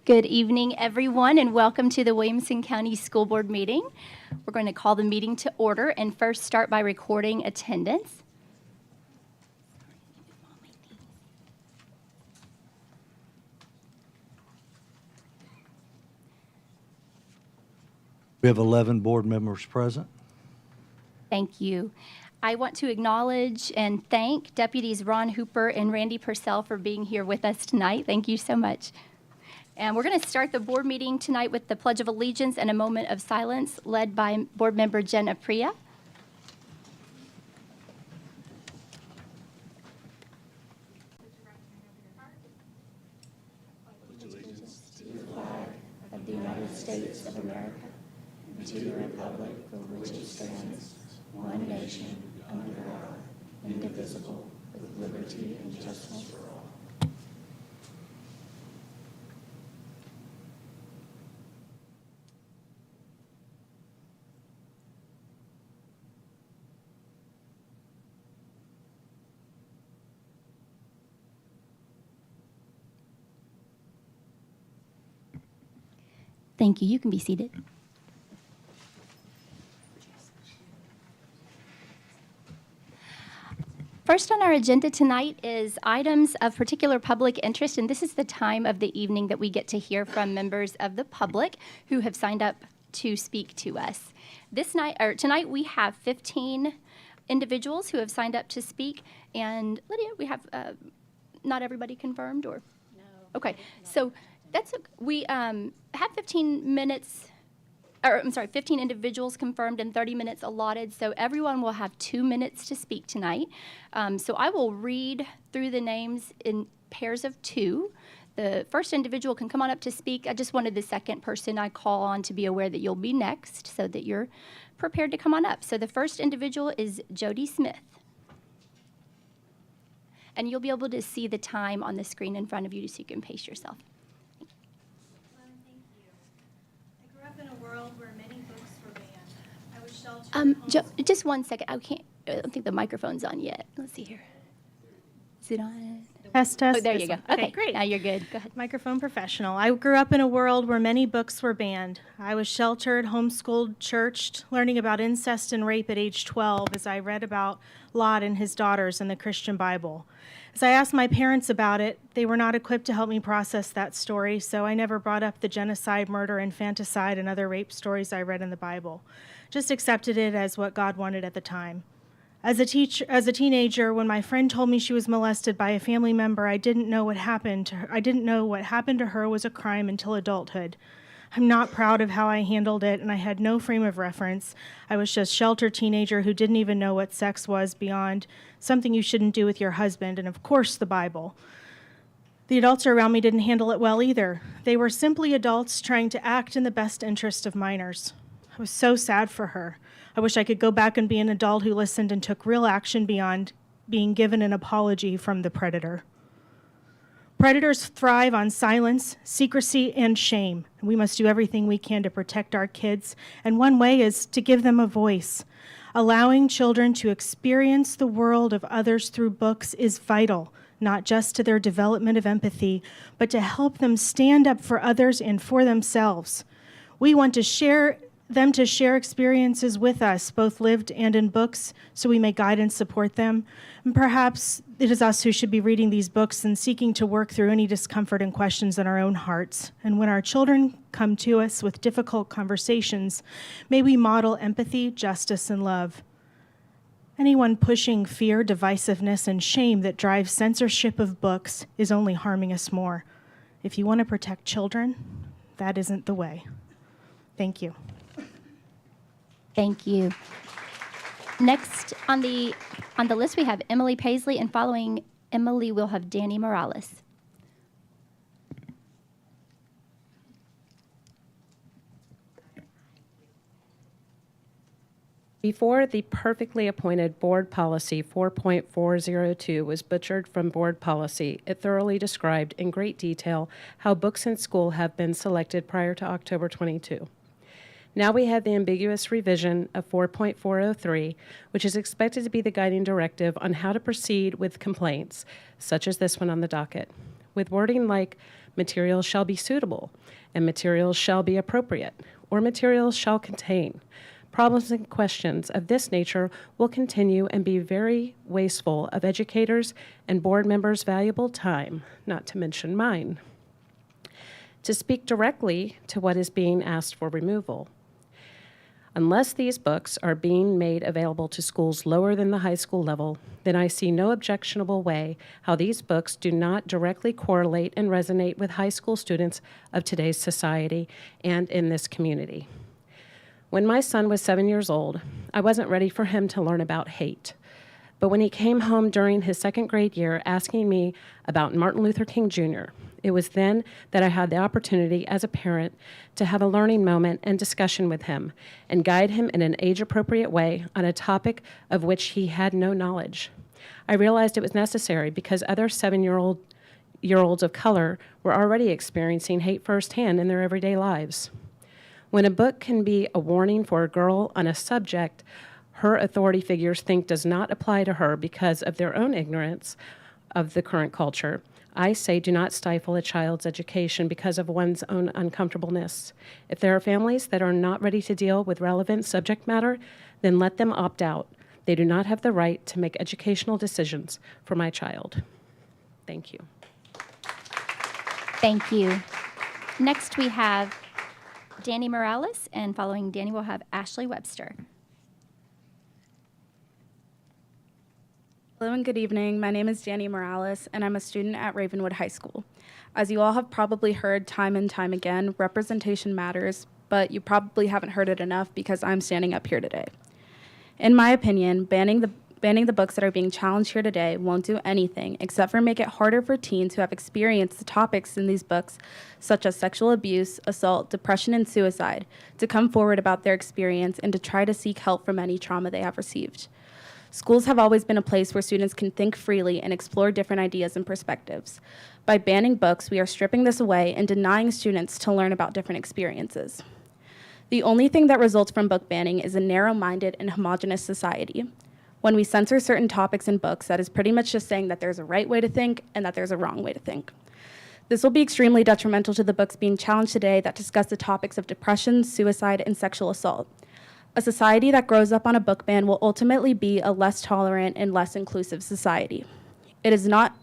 Good evening, everyone, and welcome to the Williamson County School Board meeting. We're going to call the meeting to order and first start by recording attendance. We have 11 board members present. Thank you. I want to acknowledge and thank Deputies Ron Hooper and Randy Purcell for being here with us tonight. Thank you so much. And we're going to start the board meeting tonight with the Pledge of Allegiance and a moment of silence led by Board Member Jen Apria. Allegiance to the flag of the United States of America and to the republic for which it stands, one nation, under God, indivisible, with liberty and justice for all. Thank you. You can be seated. First on our agenda tonight is items of particular public interest, and this is the time of the evening that we get to hear from members of the public who have signed up to speak to us. Tonight we have 15 individuals who have signed up to speak, and Lydia, we have not everybody confirmed, or? No. Okay, so we have 15 individuals confirmed and 30 minutes allotted, so everyone will have 2 minutes to speak tonight. So I will read through the names in pairs of 2. The first individual can come on up to speak. I just wanted the second person I call on to be aware that you'll be next so that you're prepared to come on up. So the first individual is Jody Smith. And you'll be able to see the time on the screen in front of you so you can pace yourself. Just 1 second. I don't think the microphone's on yet. Let's see here. Is it on? Test. Oh, there you go. Okay, great. Now you're good. Go ahead. Microphone professional. I grew up in a world where many books were banned. I was sheltered, homeschooled, churched, learning about incest and rape at age 12 as I read about Lot and his daughters in the Christian Bible. As I asked my parents about it, they were not equipped to help me process that story, so I never brought up the genocide, murder, infanticide, and other rape stories I read in the Bible. Just accepted it as what God wanted at the time. As a teenager, when my friend told me she was molested by a family member, I didn't know what happened to her. I didn't know what happened to her was a crime until adulthood. I'm not proud of how I handled it, and I had no frame of reference. I was just a sheltered teenager who didn't even know what sex was beyond something you shouldn't do with your husband, and of course the Bible. The adults around me didn't handle it well either. They were simply adults trying to act in the best interest of minors. I was so sad for her. I wish I could go back and be an adult who listened and took real action beyond being given an apology from the predator. Predators thrive on silence, secrecy, and shame. We must do everything we can to protect our kids, and one way is to give them a voice. Allowing children to experience the world of others through books is vital, not just to their development of empathy, but to help them stand up for others and for themselves. We want to share experiences with us, both lived and in books, so we may guide and support them. And perhaps it is us who should be reading these books and seeking to work through any discomfort and questions in our own hearts. And when our children come to us with difficult conversations, may we model empathy, justice, and love. Anyone pushing fear, divisiveness, and shame that drives censorship of books is only harming us more. If you want to protect children, that isn't the way. Thank you. Thank you. Next on the list, we have Emily Paisley, and following Emily, we'll have Danny Morales. Before the perfectly appointed Board Policy 4.402 was butchered from Board Policy, it thoroughly described in great detail how books in school have been selected prior to October 22. Now we have the ambiguous revision of 4.403, which is expected to be the guiding directive on how to proceed with complaints, such as this one on the docket. With wording like materials shall be suitable, and materials shall be appropriate, or materials shall contain. Problems and questions of this nature will continue and be very wasteful of educators' and board members' valuable time, not to mention mine. To speak directly to what is being asked for removal, unless these books are being made available to schools lower than the high school level, then I see no objectionable way how these books do not directly correlate and resonate with high school students of today's society and in this community. When my son was 7 years old, I wasn't ready for him to learn about hate. But when he came home during his second grade year asking me about Martin Luther King Jr., it was then that I had the opportunity as a parent to have a learning moment and discussion with him and guide him in an age-appropriate way on a topic of which he had no knowledge. I realized it was necessary because other 7-year-olds of color were already experiencing hate firsthand in their everyday lives. When a book can be a warning for a girl on a subject her authority figures think does not apply to her because of their own ignorance of the current culture, I say do not stifle a child's education because of one's own uncomfortableness. If there are families that are not ready to deal with relevant subject matter, then let them opt out. They do not have the right to make educational decisions for my child. Thank you. Thank you. Next, we have Danny Morales, and following Danny, we'll have Ashley Webster. Hello and good evening. My name is Danny Morales, and I'm a student at Ravenwood High School. As you all have probably heard time and time again, representation matters, but you probably haven't heard it enough because I'm standing up here today. In my opinion, banning the books that are being challenged here today won't do anything except for make it harder for teens who have experienced the topics in these books, such as sexual abuse, assault, depression, and suicide, to come forward about their experience and to try to seek help from any trauma they have received. Schools have always been a place where students can think freely and explore different ideas and perspectives. By banning books, we are stripping this away and denying students to learn about different experiences. The only thing that results from book banning is a narrow-minded and homogenous society. When we censor certain topics in books, that is pretty much just saying that there's a right way to think and that there's a wrong way to think. This will be extremely detrimental to the books being challenged today that discuss the topics of depression, suicide, and sexual assault. A society that grows up on a book ban will ultimately be a less tolerant and less inclusive society. It is not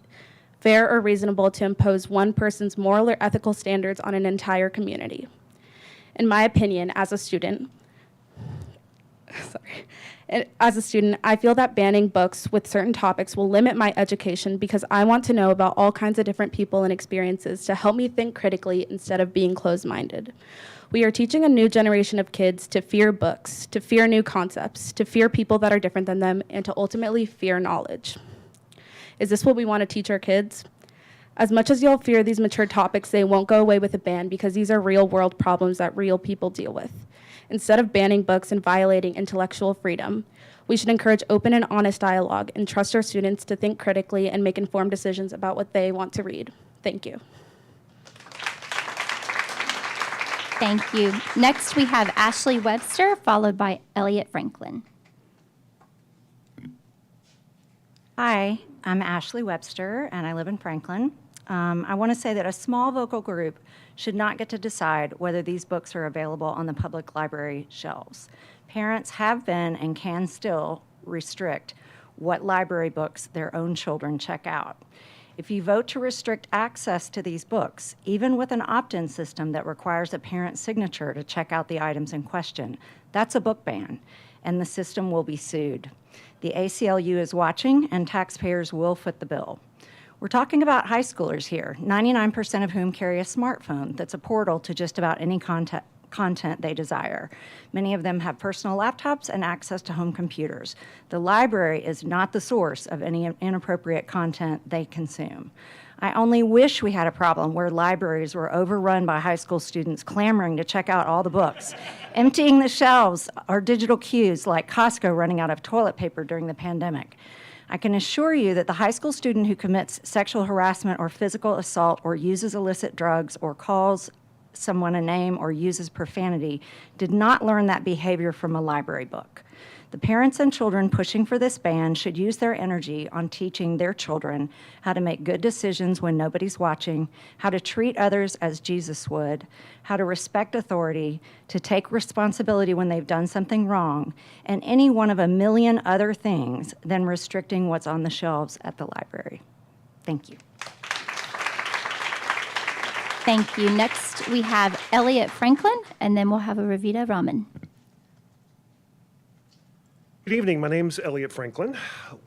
fair or reasonable to impose one person's moral or ethical standards on an entire community. In my opinion, as a student, I feel that banning books with certain topics will limit my education because I want to know about all kinds of different people and experiences to help me think critically instead of being closed-minded. We are teaching a new generation of kids to fear books, to fear new concepts, to fear people that are different than them, and to ultimately fear knowledge. Is this what we want to teach our kids? As much as you'll fear these mature topics, they won't go away with a ban because these are real-world problems that real people deal with. Instead of banning books and violating intellectual freedom, we should encourage open and honest dialogue and trust our students to think critically and make informed decisions about what they want to read. Thank you. Thank you. Next, we have Ashley Webster, followed by Elliot Franklin. Hi, I'm Ashley Webster, and I live in Franklin. I want to say that a small vocal group should not get to decide whether these books are available on the public library shelves. Parents have been and can still restrict what library books their own children check out. If you vote to restrict access to these books, even with an opt-in system that requires a parent's signature to check out the items in question, that's a book ban, and the system will be sued. The ACLU is watching, and taxpayers will foot the bill. We're talking about high schoolers here, 99% of whom carry a smartphone that's a portal to just about any content they desire. Many of them have personal laptops and access to home computers. The library is not the source of any inappropriate content they consume. I only wish we had a problem where libraries were overrun by high school students clamoring to check out all the books, emptying the shelves or digital queues like Costco running out of toilet paper during the pandemic. I can assure you that the high school student who commits sexual harassment or physical assault or uses illicit drugs or calls someone a name or uses profanity did not learn that behavior from a library book. The parents and children pushing for this ban should use their energy on teaching their children how to make good decisions when nobody's watching, how to treat others as Jesus would, how to respect authority, to take responsibility when they've done something wrong, and any one of a million other things than restricting what's on the shelves at the library. Thank you. Thank you. Next, we have Elliot Franklin, and then we'll have a Ravita Raman. Good evening. My name's Elliot Franklin.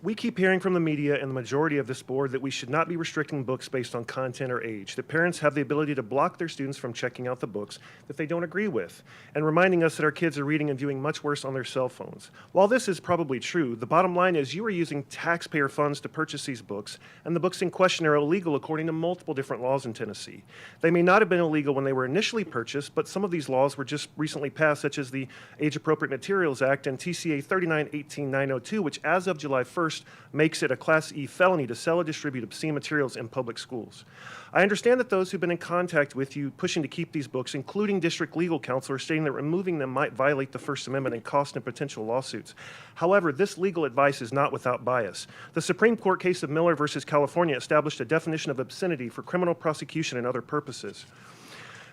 We keep hearing from the media and the majority of this board that we should not be restricting books based on content or age, that parents have the ability to block their students from checking out the books that they don't agree with, and reminding us that our kids are reading and viewing much worse on their cell phones. While this is probably true, the bottom line is you are using taxpayer funds to purchase these books, and the books in question are illegal according to multiple different laws in Tennessee. They may not have been illegal when they were initially purchased, but some of these laws were just recently passed, such as the Age Appropriate Materials Act and TCA 39-18-902, which as of July 1st makes it a Class E felony to sell or distribute obscene materials in public schools. I understand that those who've been in contact with you pushing to keep these books, including district legal counsel, are stating that removing them might violate the First Amendment and cost in potential lawsuits. However, this legal advice is not without bias. The Supreme Court case of Miller versus California established a definition of obscenity for criminal prosecution and other purposes.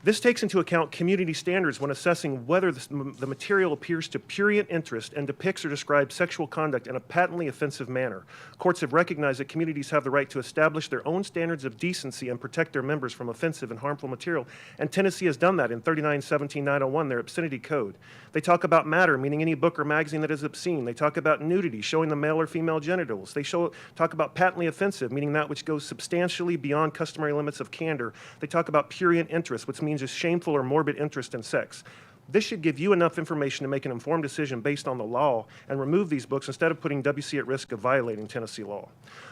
This takes into account community standards when assessing whether the material appears to prurient interest and depicts or describes sexual conduct in a patently offensive manner. Courts have recognized that communities have the right to establish their own standards of decency and protect their members from offensive and harmful material, and Tennessee has done that in 39-17-901, their obscenity code. They talk about matter, meaning any book or magazine that is obscene. They talk about nudity, showing the male or female genitals. They talk about patently offensive, meaning that which goes substantially beyond customary limits of candor. They talk about prurient interest, which means a shameful or morbid interest in sex. This should give you enough information to make an informed decision based on the law and remove these books instead of putting WC at risk of violating Tennessee law.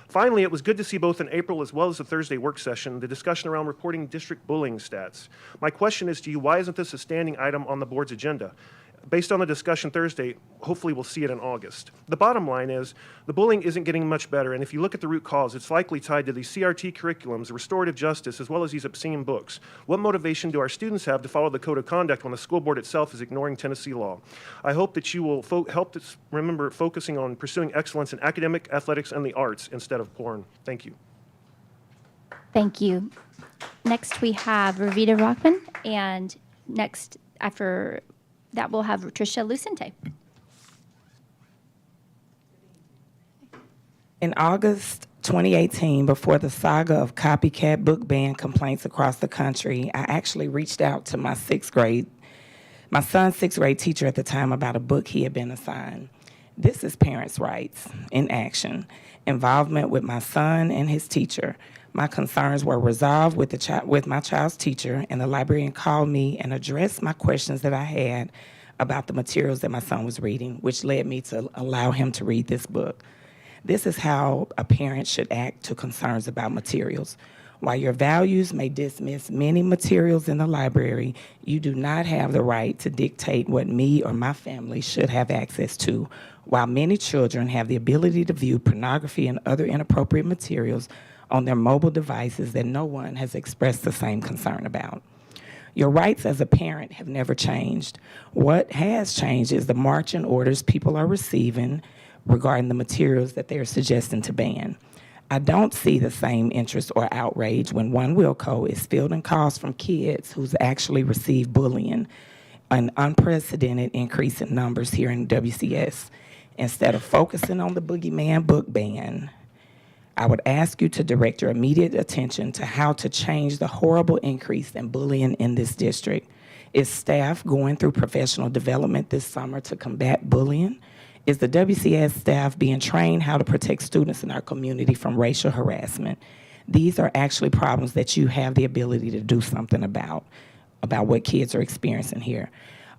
Finally, it was good to see both in April as well as the Thursday work session the discussion around reporting district bullying stats. My question is to you, why isn't this a standing item on the board's agenda? Based on the discussion Thursday, hopefully we'll see it in August. The bottom line is the bullying isn't getting much better, and if you look at the root cause, it's likely tied to the CRT curriculums, restorative justice, as well as these obscene books. What motivation do our students have to follow the code of conduct when the school board itself is ignoring Tennessee law? I hope that you will help us remember focusing on pursuing excellence in academic, athletics, and the arts instead of porn. Thank you. Thank you. Next, we have Ravita Rockman, and next, after that, we'll have Tricia Lucente. In August 2018, before the saga of copycat book ban complaints across the country, I actually reached out to my son's sixth grade teacher at the time about a book he had been assigned. This is parents' rights in action, involvement with my son and his teacher. My concerns were resolved with my child's teacher, and the librarian called me and addressed my questions that I had about the materials that my son was reading, which led me to allow him to read this book. This is how a parent should act to concerns about materials. While your values may dismiss many materials in the library, you do not have the right to dictate what me or my family should have access to. While many children have the ability to view pornography and other inappropriate materials on their mobile devices that no one has expressed the same concern about. Your rights as a parent have never changed. What has changed is the marching orders people are receiving regarding the materials that they're suggesting to ban. I don't see the same interest or outrage when one Wilco is fielding calls from kids who's actually received bullying, an unprecedented increase in numbers here in WCS. Instead of focusing on the boogeyman book ban, I would ask you to direct your immediate attention to how to change the horrible increase in bullying in this district. Is staff going through professional development this summer to combat bullying? Is the WCS staff being trained how to protect students in our community from racial harassment? These are actually problems that you have the ability to do something about what kids are experiencing here.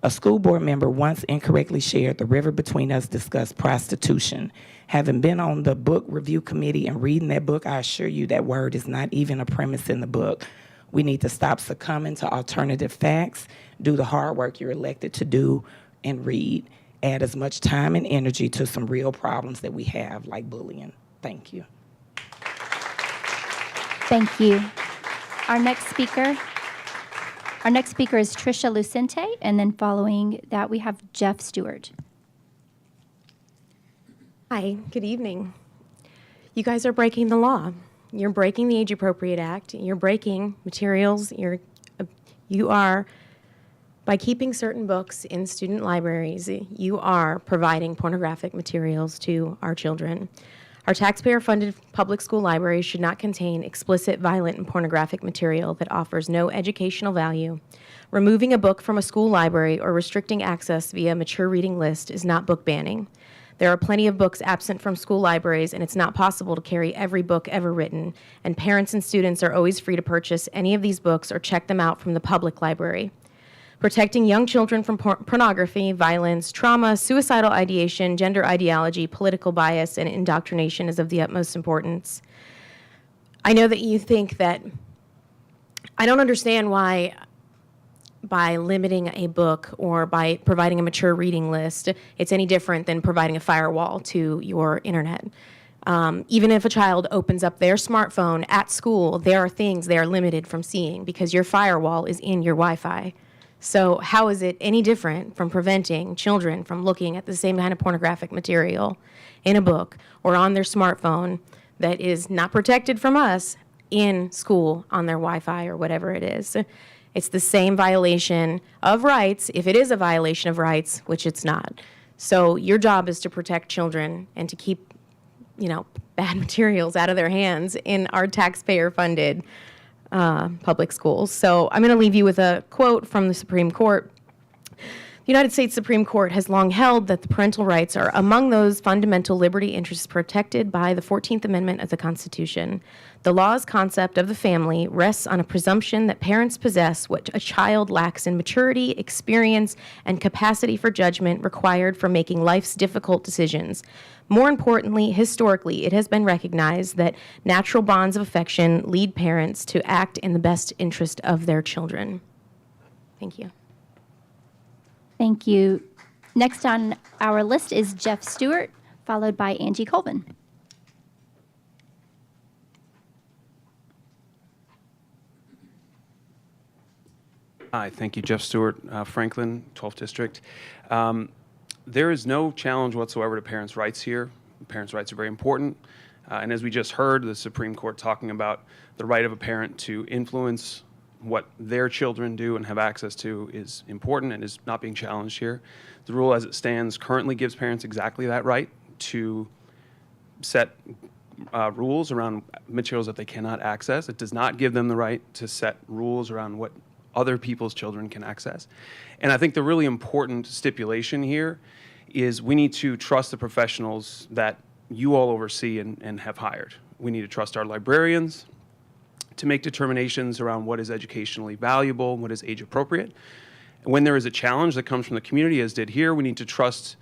A school board member once incorrectly shared the river between us discussed prostitution. Having been on the book review committee and reading that book, I assure you that word is not even a premise in the book. We need to stop succumbing to alternative facts, do the hard work you're elected to do, and read. Add as much time and energy to some real problems that we have, like bullying. Thank you. Thank you. Our next speaker is Tricia Lucente, and then following that we have Jeff Stewart. Hi, good evening. You guys are breaking the law. You're breaking the Age Appropriate Act. You're breaking materials. You are, by keeping certain books in student libraries, you are providing pornographic materials to our children. Our taxpayer-funded public school libraries should not contain explicit, violent, and pornographic material that offers no educational value. Removing a book from a school library or restricting access via a mature reading list is not book banning. There are plenty of books absent from school libraries, and it's not possible to carry every book ever written, and parents and students are always free to purchase any of these books or check them out from the public library. Protecting young children from pornography, violence, trauma, suicidal ideation, gender ideology, political bias, and indoctrination is of the utmost importance. I know that you think that I don't understand why by limiting a book or by providing a mature reading list, it's any different than providing a firewall to your internet. Even if a child opens up their smartphone at school, there are things they are limited from seeing because your firewall is in your Wi-Fi. So how is it any different from preventing children from looking at the same kind of pornographic material in a book or on their smartphone that is not protected from us in school on their Wi-Fi or whatever it is? It's the same violation of rights, if it is a violation of rights, which it's not. So your job is to protect children and to keep, bad materials out of their hands in our taxpayer-funded public schools. So I'm going to leave you with a quote from the Supreme Court. The United States Supreme Court has long held that the parental rights are among those fundamental liberty interests protected by the 14th Amendment of the Constitution. The law's concept of the family rests on a presumption that parents possess what a child lacks in maturity, experience, and capacity for judgment required for making life's difficult decisions. More importantly, historically, it has been recognized that natural bonds of affection lead parents to act in the best interest of their children. Thank you. Thank you. Next on our list is Jeff Stewart, followed by Angie Colvin. Hi, thank you, Jeff Stewart, Franklin, 12th District. There is no challenge whatsoever to parents' rights here. Parents' rights are very important. And as we just heard, the Supreme Court talking about the right of a parent to influence what their children do and have access to is important and is not being challenged here. The rule as it stands currently gives parents exactly that right to set rules around materials that they cannot access. It does not give them the right to set rules around what other people's children can access. And I think the really important stipulation here is we need to trust the professionals that you all oversee and have hired. We need to trust our librarians to make determinations around what is educationally valuable, what is age appropriate. And when there is a challenge that comes from the community, as did here, we need to trust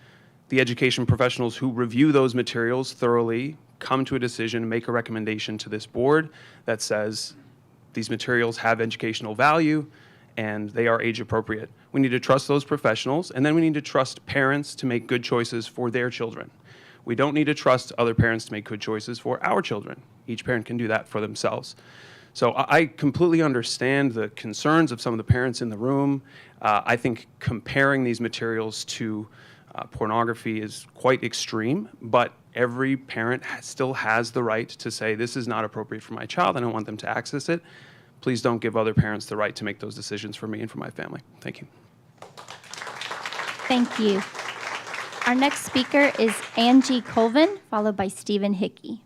the education professionals who review those materials thoroughly, come to a decision, and make a recommendation to this board that says these materials have educational value and they are age appropriate. We need to trust those professionals, and then we need to trust parents to make good choices for their children. We don't need to trust other parents to make good choices for our children. Each parent can do that for themselves. So I completely understand the concerns of some of the parents in the room. I think comparing these materials to pornography is quite extreme, but every parent still has the right to say, this is not appropriate for my child, I don't want them to access it. Please don't give other parents the right to make those decisions for me and for my family. Thank you. Thank you. Our next speaker is Angie Colvin, followed by Stephen Hickey.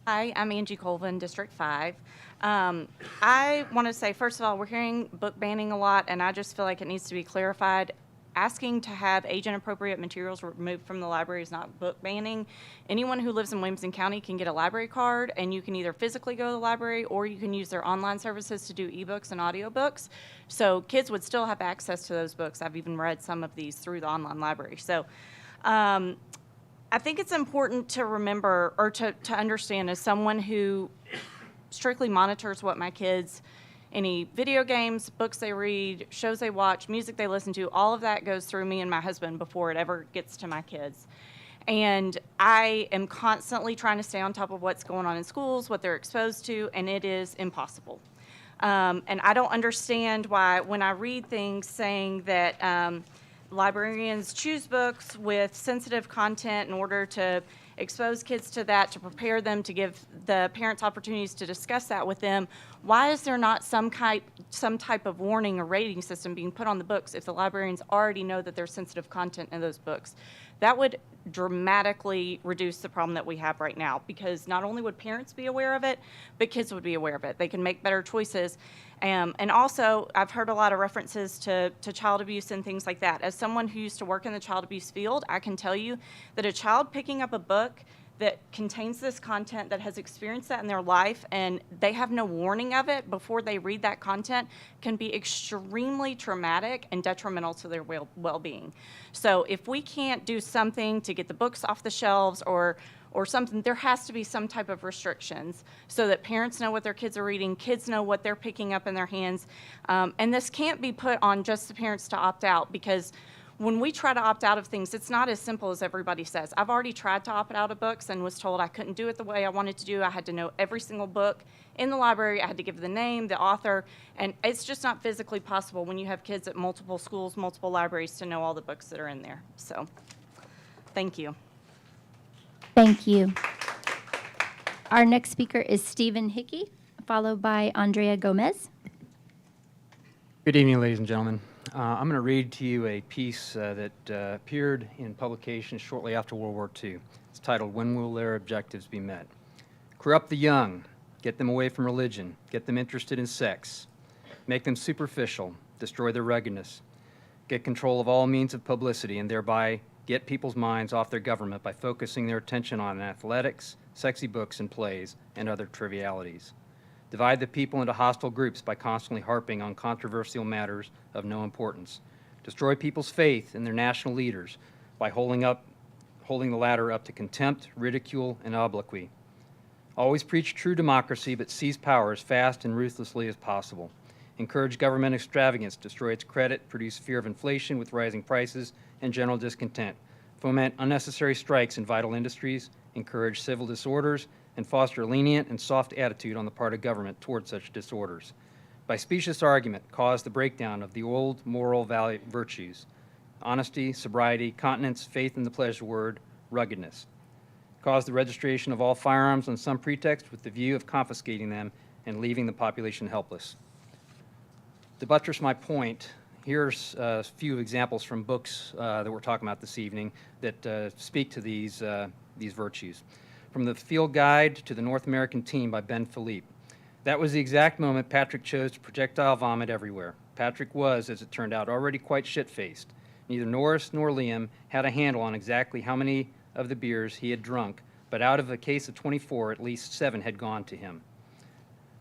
Hi, I'm Angie Colvin, District 5. I want to say, first of all, we're hearing book banning a lot, and I just feel like it needs to be clarified. Asking to have age-inappropriate materials removed from the library is not book banning. Anyone who lives in Williamson County can get a library card, and you can either physically go to the library or you can use their online services to do ebooks and audiobooks. So kids would still have access to those books. I've even read some of these through the online library. So I think it's important to remember or to understand, as someone who strictly monitors what my kids, any video games, books they read, shows they watch, music they listen to, all of that goes through me and my husband before it ever gets to my kids. And I am constantly trying to stay on top of what's going on in schools, what they're exposed to, and it is impossible. And I don't understand why when I read things saying that librarians choose books with sensitive content in order to expose kids to that, to prepare them, to give the parents opportunities to discuss that with them. Why is there not some type of warning or rating system being put on the books if the librarians already know that there's sensitive content in those books? That would dramatically reduce the problem that we have right now, because not only would parents be aware of it, but kids would be aware of it. They can make better choices. And also, I've heard a lot of references to child abuse and things like that. As someone who used to work in the child abuse field, I can tell you that a child picking up a book that contains this content, that has experienced that in their life, and they have no warning of it before they read that content, can be extremely traumatic and detrimental to their well-being. So if we can't do something to get the books off the shelves or something, there has to be some type of restrictions so that parents know what their kids are reading, kids know what they're picking up in their hands. And this can't be put on just the parents to opt out, because when we try to opt out of things, it's not as simple as everybody says. I've already tried to opt out of books and was told I couldn't do it the way I wanted to do. I had to know every single book in the library. I had to give the name, the author, and it's just not physically possible when you have kids at multiple schools, multiple libraries, to know all the books that are in there. So, thank you. Thank you. Our next speaker is Stephen Hickey, followed by Andrea Gomez. Good evening, ladies and gentlemen. I'm going to read to you a piece that appeared in publication shortly after World War II. It's titled, "When Will Their Objectives Be Met?" Corrupt the young, get them away from religion, get them interested in sex, make them superficial, destroy their ruggedness, get control of all means of publicity, and thereby get people's minds off their government by focusing their attention on athletics, sexy books and plays, and other trivialities. Divide the people into hostile groups by constantly harping on controversial matters of no importance. Destroy people's faith in their national leaders by holding the latter up to contempt, ridicule, and obloquy. Always preach true democracy, but seize power as fast and ruthlessly as possible. Encourage government extravagance, destroy its credit, produce fear of inflation with rising prices and general discontent. Foment unnecessary strikes in vital industries, encourage civil disorders, and foster a lenient and soft attitude on the part of government toward such disorders. By specious argument, cause the breakdown of the old moral virtues: honesty, sobriety, continence, faith in the pleasure word, ruggedness. Cause the registration of all firearms on some pretext with the view of confiscating them and leaving the population helpless. To buttress my point, here's a few examples from books that we're talking about this evening that speak to these virtues. From the Field Guide to the North American Team by Ben Philippe. That was the exact moment Patrick chose to projectile vomit everywhere. Patrick was, as it turned out, already quite shit-faced. Neither Norris nor Liam had a handle on exactly how many of the beers he had drunk, but out of a case of 24, at least 7 had gone to him.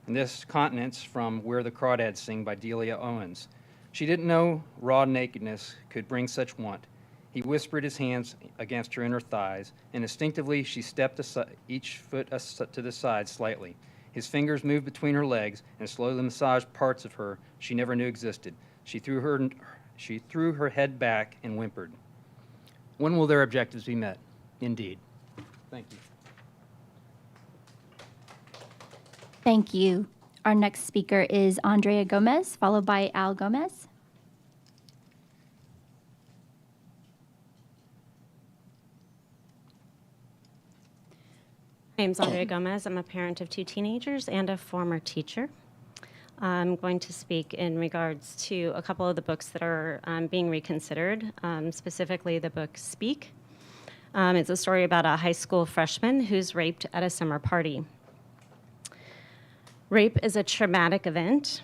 And this continence from Where the Crawdads Sing by Delia Owens. She didn't know raw nakedness could bring such want. He whispered his hands against her inner thighs, and instinctively she stepped each foot to the side slightly. His fingers moved between her legs and slowly massaged parts of her she never knew existed. She threw her head back and whimpered. When will their objectives be met? Indeed. Thank you. Thank you. Our next speaker is Andrea Gomez, followed by Al Gomez. My name's Andrea Gomez. I'm a parent of 2 teenagers and a former teacher. I'm going to speak in regards to a couple of the books that are being reconsidered, specifically the book Speak. It's a story about a high school freshman who's raped at a summer party. Rape is a traumatic event.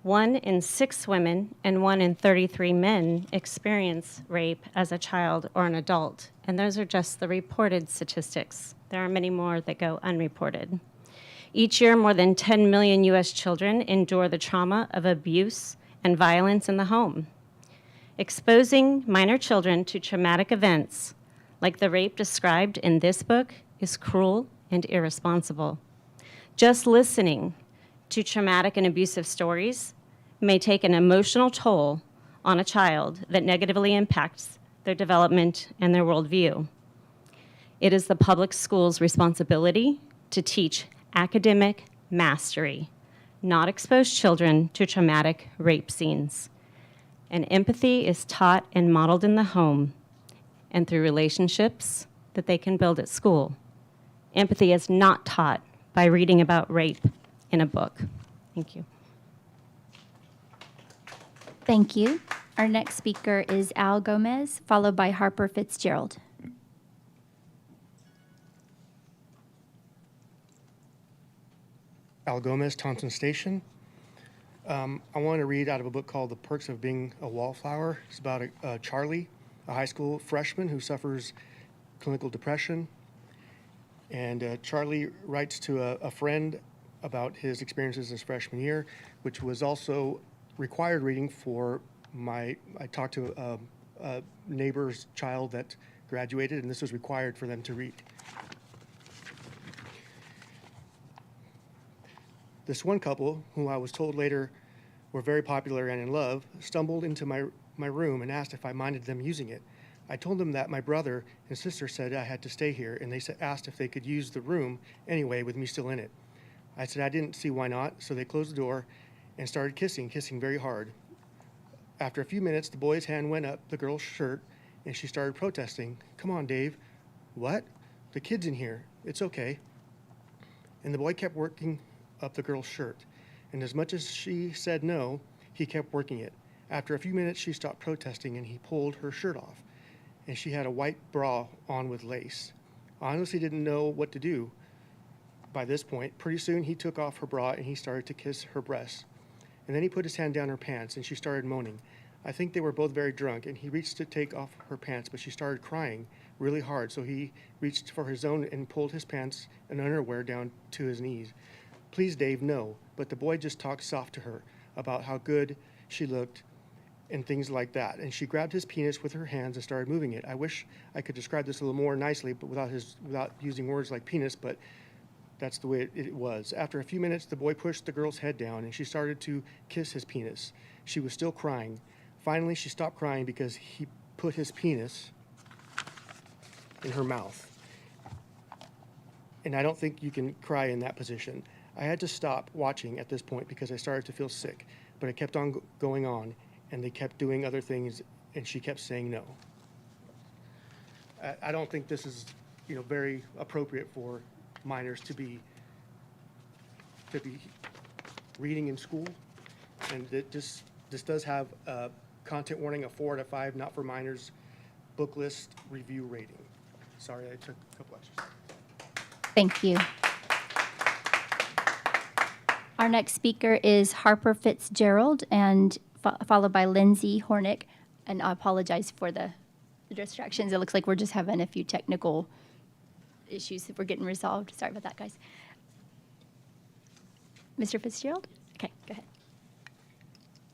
1 in 6 women and 1 in 33 men experience rape as a child or an adult, and those are just the reported statistics. There are many more that go unreported. Each year, more than 10 million U.S. children endure the trauma of abuse and violence in the home. Exposing minor children to traumatic events, like the rape described in this book, is cruel and irresponsible. Just listening to traumatic and abusive stories may take an emotional toll on a child that negatively impacts their development and their worldview. It is the public school's responsibility to teach academic mastery, not expose children to traumatic rape scenes. And empathy is taught and modeled in the home and through relationships that they can build at school. Empathy is not taught by reading about rape in a book. Thank you. Thank you. Our next speaker is Al Gomez, followed by Harper Fitzgerald. Al Gomez, Thompson Station. I want to read out of a book called The Perks of Being a Wallflower. It's about Charlie, a high school freshman who suffers clinical depression. And Charlie writes to a friend about his experiences his freshman year, which was also required reading for I talked to a neighbor's child that graduated, and this was required for them to read. This one couple, who I was told later were very popular and in love, stumbled into my room and asked if I minded them using it. I told them that my brother and sister said I had to stay here, and they asked if they could use the room anyway with me still in it. I said I didn't see why not, so they closed the door and started kissing very hard. After a few minutes, the boy's hand went up the girl's shirt, and she started protesting. "Come on, Dave." "What? The kid's in here. It's okay." And the boy kept working up the girl's shirt, and as much as she said no, he kept working it. After a few minutes, she stopped protesting, and he pulled her shirt off, and she had a white bra on with lace. I honestly didn't know what to do by this point. Pretty soon, he took off her bra, and he started to kiss her breasts. And then he put his hand down her pants, and she started moaning. I think they were both very drunk, and he reached to take off her pants, but she started crying really hard, so he reached for his own and pulled his pants and underwear down to his knees. "Please, Dave, no." But the boy just talked soft to her about how good she looked and things like that. And she grabbed his penis with her hands and started moving it. I wish I could describe this a little more nicely, but without using words like penis, but that's the way it was. After a few minutes, the boy pushed the girl's head down, and she started to kiss his penis. She was still crying. Finally, she stopped crying because he put his penis in her mouth. And I don't think you can cry in that position. I had to stop watching at this point because I started to feel sick, but it kept on going on, and they kept doing other things, and she kept saying no. I don't think this is, very appropriate for minors to be reading in school, and this does have a content warning of 4 out of 5, not for minors, book list review rating. Sorry, I took a couple extras. Thank you. Our next speaker is Harper Fitzgerald, and followed by Lindsay Hornick. And I apologize for the distractions. It looks like we're just having a few technical issues that we're getting resolved. Sorry about that, guys. Mr. Fitzgerald? Okay, go ahead.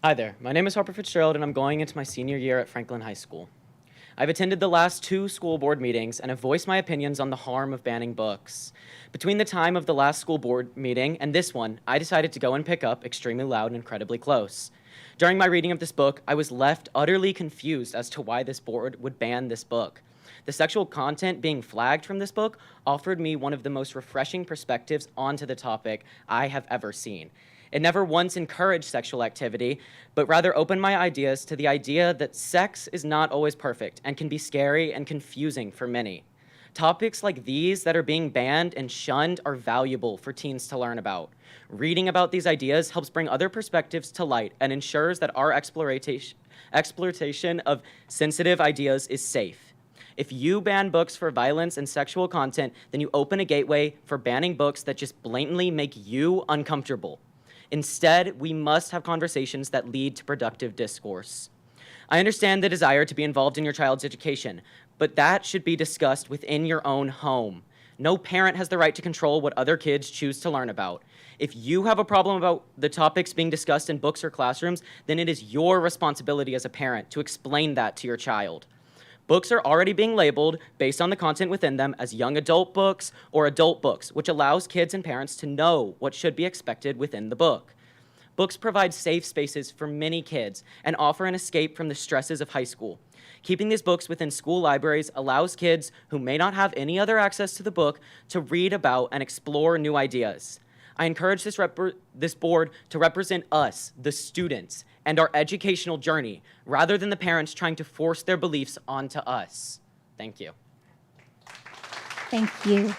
Hi there. My name is Harper Fitzgerald, and I'm going into my senior year at Franklin High School. I've attended the last 2 school board meetings and have voiced my opinions on the harm of banning books. Between the time of the last school board meeting and this one, I decided to go and pick up Extremely Loud and Incredibly Close. During my reading of this book, I was left utterly confused as to why this board would ban this book. The sexual content being flagged from this book offered me one of the most refreshing perspectives onto the topic I have ever seen. It never once encouraged sexual activity, but rather opened my ideas to the idea that sex is not always perfect and can be scary and confusing for many. Topics like these that are being banned and shunned are valuable for teens to learn about. Reading about these ideas helps bring other perspectives to light and ensures that our exploitation of sensitive ideas is safe. If you ban books for violence and sexual content, then you open a gateway for banning books that just blatantly make you uncomfortable. Instead, we must have conversations that lead to productive discourse. I understand the desire to be involved in your child's education, but that should be discussed within your own home. No parent has the right to control what other kids choose to learn about. If you have a problem about the topics being discussed in books or classrooms, then it is your responsibility as a parent to explain that to your child. Books are already being labeled based on the content within them as young adult books or adult books, which allows kids and parents to know what should be expected within the book. Books provide safe spaces for many kids and offer an escape from the stresses of high school. Keeping these books within school libraries allows kids who may not have any other access to the book to read about and explore new ideas. I encourage this board to represent us, the students, and our educational journey, rather than the parents trying to force their beliefs onto us. Thank you. Thank you.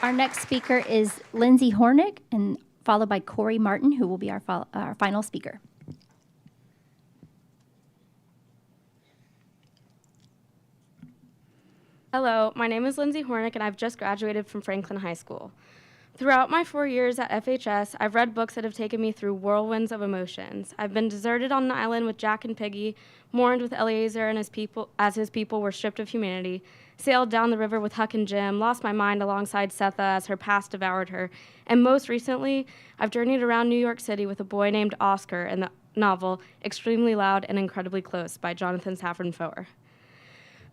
Our next speaker is Lindsay Hornick, and followed by Corey Martin, who will be our final speaker. Hello, my name is Lindsay Hornick, and I've just graduated from Franklin High School. Throughout my 4 years at FHS, I've read books that have taken me through whirlwinds of emotions. I've been deserted on an island with Jack and Piggy, mourned with Eleazar and his people as his people were stripped of humanity, sailed down the river with Huck and Jim, lost my mind alongside Setha as her past devoured her, and most recently, I've journeyed around New York City with a boy named Oscar in the novel Extremely Loud and Incredibly Close by Jonathan Safran Foer.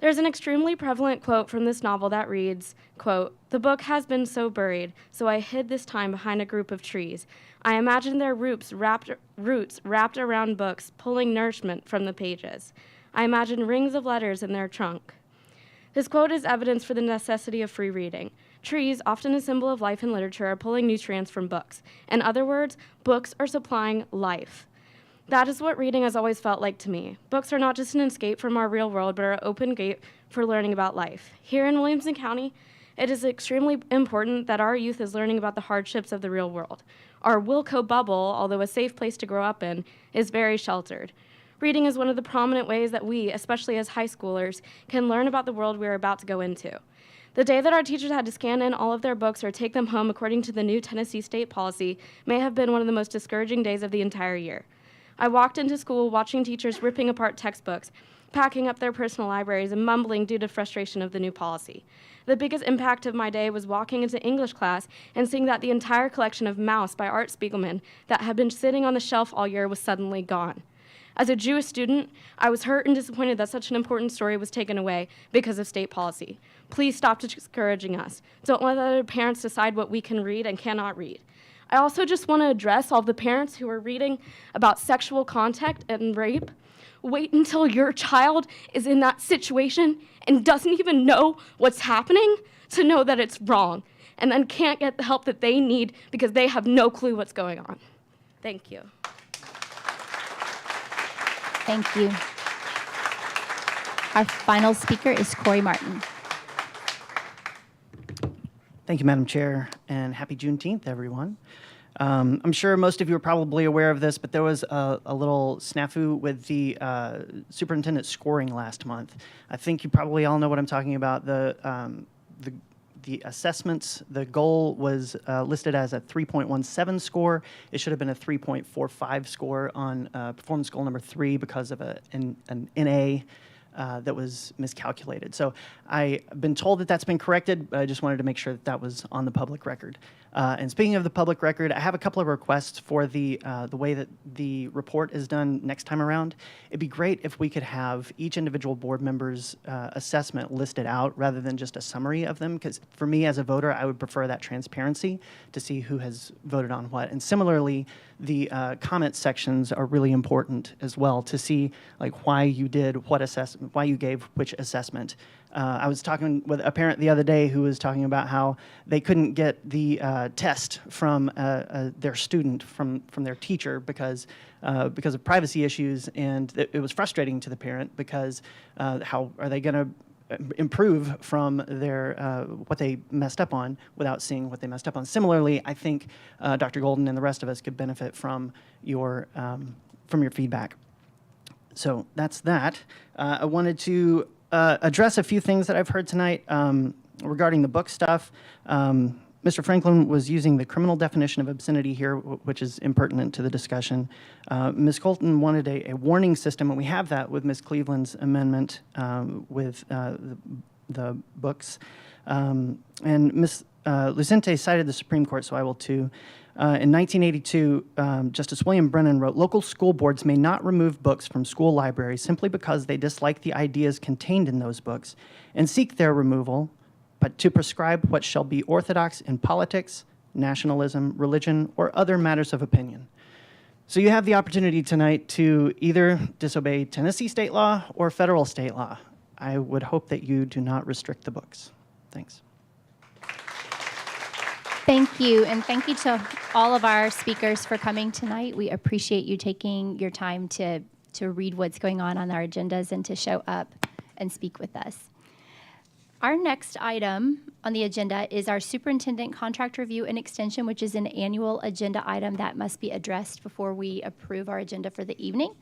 There's an extremely prevalent quote from this novel that reads, quote, "The book has been so buried, so I hid this time behind a group of trees. I imagined their roots wrapped around books, pulling nourishment from the pages. I imagined rings of letters in their trunk." This quote is evidence for the necessity of free reading. Trees, often a symbol of life in literature, are pulling nutrients from books. In other words, books are supplying life. That is what reading has always felt like to me. Books are not just an escape from our real world, but are an open gate for learning about life. Here in Williamson County, it is extremely important that our youth is learning about the hardships of the real world. Our Wilco bubble, although a safe place to grow up in, is very sheltered. Reading is one of the prominent ways that we, especially as high schoolers, can learn about the world we are about to go into. The day that our teachers had to scan in all of their books or take them home according to the new Tennessee state policy may have been one of the most discouraging days of the entire year. I walked into school watching teachers ripping apart textbooks, packing up their personal libraries, and mumbling due to frustration of the new policy. The biggest impact of my day was walking into English class and seeing that the entire collection of Mouse by Art Spiegelman that had been sitting on the shelf all year was suddenly gone. As a Jewish student, I was hurt and disappointed that such an important story was taken away because of state policy. Please stop discouraging us. Don't let other parents decide what we can read and cannot read. I also just want to address all the parents who are reading about sexual contact and rape. Wait until your child is in that situation and doesn't even know what's happening to know that it's wrong, and then can't get the help that they need because they have no clue what's going on. Thank you. Thank you. Our final speaker is Corey Martin. Thank you, Madam Chair, and happy Juneteenth, everyone. I'm sure most of you are probably aware of this, but there was a little snafu with the superintendent scoring last month. I think you probably all know what I'm talking about. The assessments, the goal was listed as a 3.17 score. It should have been a 3.45 score on performance goal number 3 because of an NA that was miscalculated. So I've been told that that's been corrected, but I just wanted to make sure that that was on the public record. And speaking of the public record, I have a couple of requests for the way that the report is done next time around. It'd be great if we could have each individual board member's assessment listed out rather than just a summary of them, because for me as a voter, I would prefer that transparency to see who has voted on what. And similarly, the comment sections are really important as well to see like why you did what assessment, why you gave which assessment. I was talking with a parent the other day who was talking about how they couldn't get the test from their student from their teacher because of privacy issues, and it was frustrating to the parent because how are they going to improve from their what they messed up on without seeing what they messed up on. Similarly, I think Dr. Golden and the rest of us could benefit from your feedback. So that's that. I wanted to address a few things that I've heard tonight regarding the book stuff. Mr. Franklin was using the criminal definition of obscenity here, which is impertinent to the discussion. Ms. Colton wanted a warning system, and we have that with Ms. Cleveland's amendment with the books. And Ms. Lucente cited the Supreme Court, so I will too. In 1982, Justice William Brennan wrote, "Local school boards may not remove books from school libraries simply because they dislike the ideas contained in those books and seek their removal, but to prescribe what shall be orthodox in politics, nationalism, religion, or other matters of opinion." So you have the opportunity tonight to either disobey Tennessee state law or federal state law. I would hope that you do not restrict the books. Thanks. Thank you, and thank you to all of our speakers for coming tonight. We appreciate you taking your time to read what's going on our agendas and to show up and speak with us. Our next item on the agenda is our superintendent contract review and extension, which is an annual agenda item that must be addressed before we approve our agenda for the evening.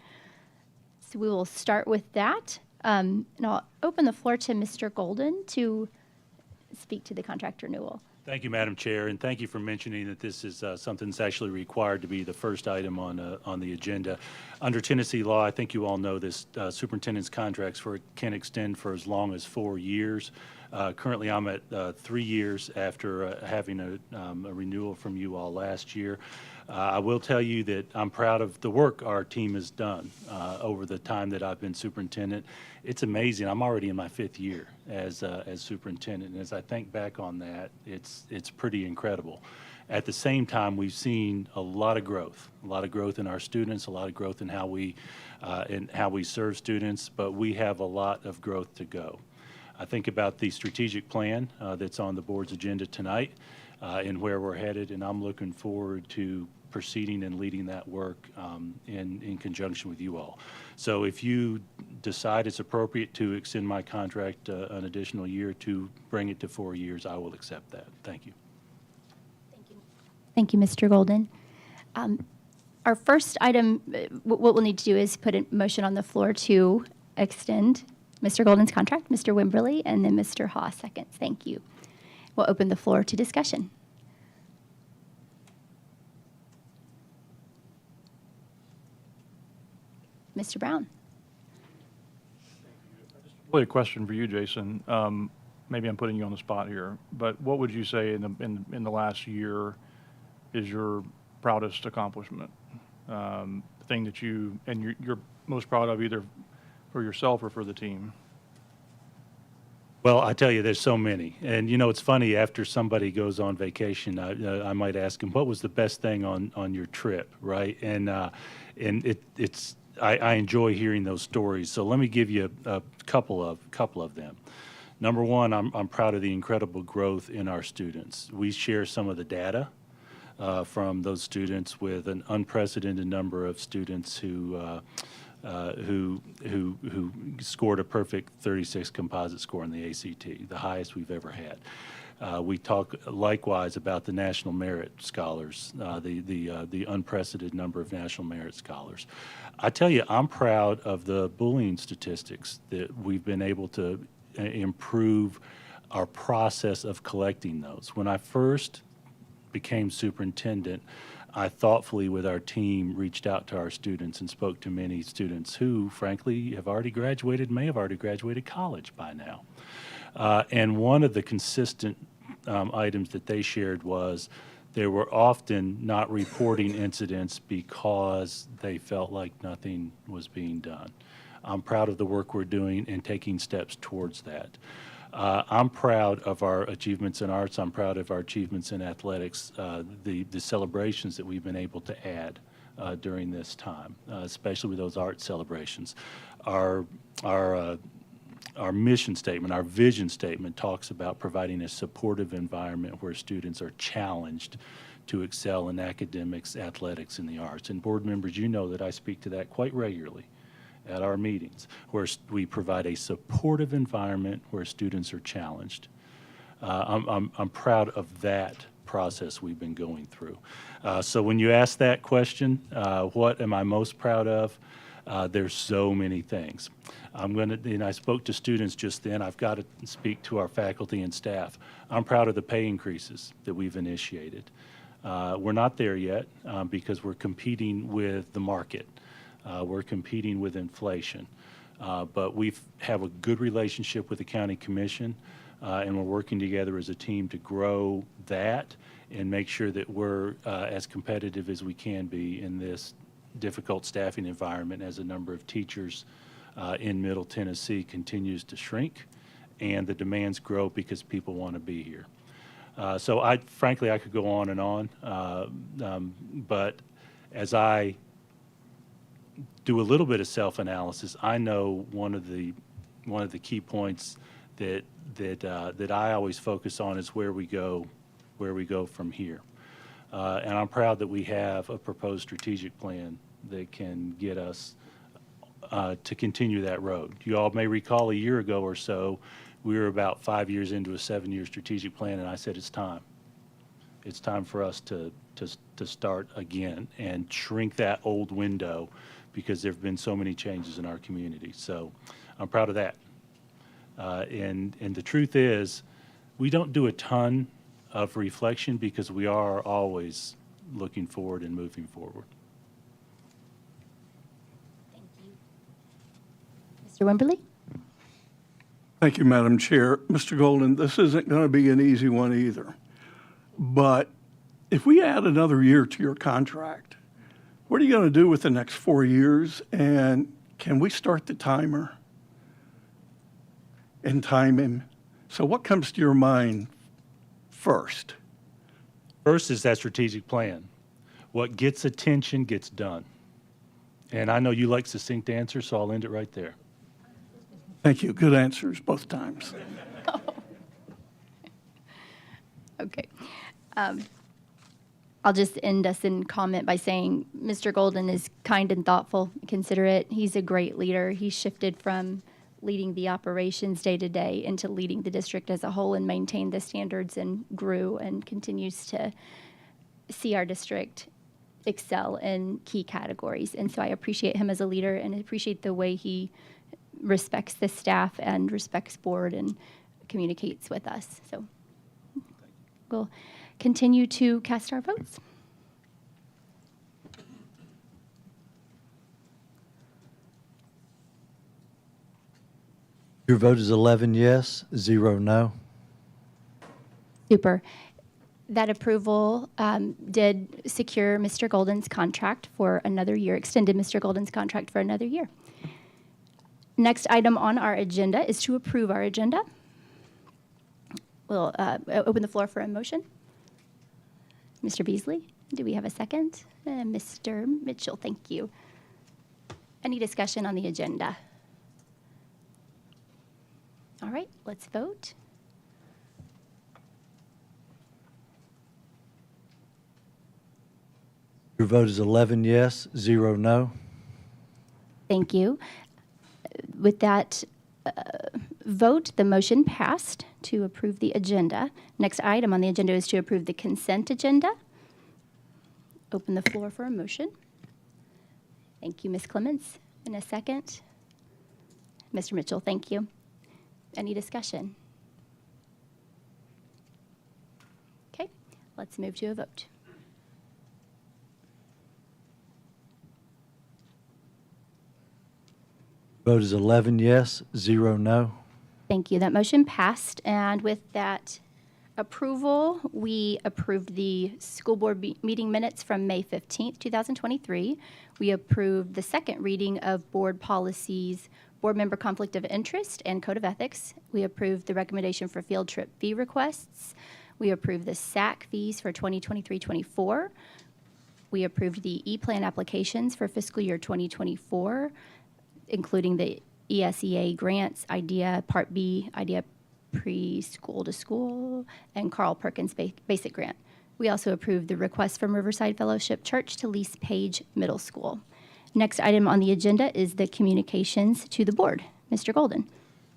So we will start with that. And I'll open the floor to Mr. Golden to speak to the contract renewal. Thank you, Madam Chair, and thank you for mentioning that this is something that's actually required to be the first item on the agenda. Under Tennessee law, I think you all know this, superintendent's contracts can extend for as long as 4 years. Currently, I'm at 3 years after having a renewal from you all last year. I will tell you that I'm proud of the work our team has done over the time that I've been superintendent. It's amazing. I'm already in my 5th year as superintendent, and as I think back on that, it's pretty incredible. At the same time, we've seen a lot of growth in our students, a lot of growth in how we serve students, but we have a lot of growth to go. I think about the strategic plan that's on the board's agenda tonight and where we're headed, and I'm looking forward to proceeding and leading that work in conjunction with you all. So if you decide it's appropriate to extend my contract an additional year to bring it to 4 years, I will accept that. Thank you. Thank you, Mr. Golden. Our first item, what we'll need to do is put a motion on the floor to extend Mr. Golden's contract, Mr. Wimberly, and then Mr. Haw seconds. Thank you. We'll open the floor to discussion. Mr. Brown. Really a question for you, Jason. Maybe I'm putting you on the spot here, but what would you say in the last year is your proudest accomplishment? The thing that you're most proud of, either for yourself or for the team? Well, I tell you, there's so many. And, you know, it's funny, after somebody goes on vacation, I might ask them, what was the best thing on your trip, right? And I enjoy hearing those stories. So let me give you a couple of them. Number one, I'm proud of the incredible growth in our students. We share some of the data from those students with an unprecedented number of students who scored a perfect 36 composite score in the ACT, the highest we've ever had. We talk likewise about the National Merit Scholars, the unprecedented number of National Merit Scholars. I tell you, I'm proud of the bullying statistics that we've been able to improve our process of collecting those. When I first became superintendent, I thoughtfully, with our team, reached out to our students and spoke to many students who, frankly, have already graduated, may have already graduated college by now. And one of the consistent items that they shared was they were often not reporting incidents because they felt like nothing was being done. I'm proud of the work we're doing and taking steps towards that. I'm proud of our achievements in arts. I'm proud of our achievements in athletics, the celebrations that we've been able to add during this time, especially with those art celebrations. Our mission statement, our vision statement talks about providing a supportive environment where students are challenged to excel in academics, athletics, and the arts. And board members, you know that I speak to that quite regularly at our meetings, where we provide a supportive environment where students are challenged. I'm proud of that process we've been going through. So when you ask that question, what am I most proud of? There's so many things. And I spoke to students just then. I've got to speak to our faculty and staff. I'm proud of the pay increases that we've initiated. We're not there yet because we're competing with the market. We're competing with inflation. But we have a good relationship with the county commission, and we're working together as a team to grow that and make sure that we're as competitive as we can be in this difficult staffing environment as the number of teachers in Middle Tennessee continues to shrink and the demands grow because people want to be here. So frankly, I could go on and on, but as I do a little bit of self-analysis, I know one of the key points that I always focus on is where we go where we go from here. And I'm proud that we have a proposed strategic plan that can get us to continue that road. You all may recall a year ago or so, we were about 5 years into a 7-year strategic plan, and I said it's time. It's time for us to start again and shrink that old window because there have been so many changes in our community. So I'm proud of that. And the truth is, we don't do a ton of reflection because we are always looking forward and moving forward. Mr. Wimberly? Thank you, Madam Chair. Mr. Golden, this isn't going to be an easy one either. But if we add another year to your contract, what are you going to do with the next 4 years? And can we start the timer and time him? So what comes to your mind first? First is that strategic plan. What gets attention gets done. And I know you like succinct answers, so I'll end it right there. Thank you. Good answers both times. Okay. I'll just end us in comment by saying Mr. Golden is kind and thoughtful, considerate. He's a great leader. He shifted from leading the operations day to day into leading the district as a whole and maintained the standards and grew and continues to see our district excel in key categories. And so I appreciate him as a leader and appreciate the way he respects the staff and respects board and communicates with us. So we'll continue to cast our votes. Your vote is 11 yes, 0 no. Super. That approval did secure Mr. Golden's contract for another year, extended Mr. Golden's contract for another year. Next item on our agenda is to approve our agenda. We'll open the floor for a motion. Mr. Beasley, do we have a second? Mr. Mitchell, thank you. Any discussion on the agenda? All right, let's vote. Your vote is 11 yes, 0 no. Thank you. With that vote, the motion passed to approve the agenda. Next item on the agenda is to approve the consent agenda. Open the floor for a motion. Thank you, Ms. Clements. In a second. Mr. Mitchell, thank you. Any discussion? Okay, let's move to a vote. Vote is 11 yes, 0 no. Thank you. That motion passed. And with that approval, we approved the school board meeting minutes from May 15th, 2023. We approved the second reading of board policies, board member conflict of interest, and code of ethics. We approved the recommendation for field trip fee requests. We approved the SAC fees for 2023-24. We approved the E-plan applications for fiscal year 2024, including the ESEA grants, IDEA Part B, IDEA Preschool to School, and Carl Perkins Basic Grant. We also approved the request from Riverside Fellowship Church to lease Page Middle School. Next item on the agenda is the communications to the board. Mr. Golden.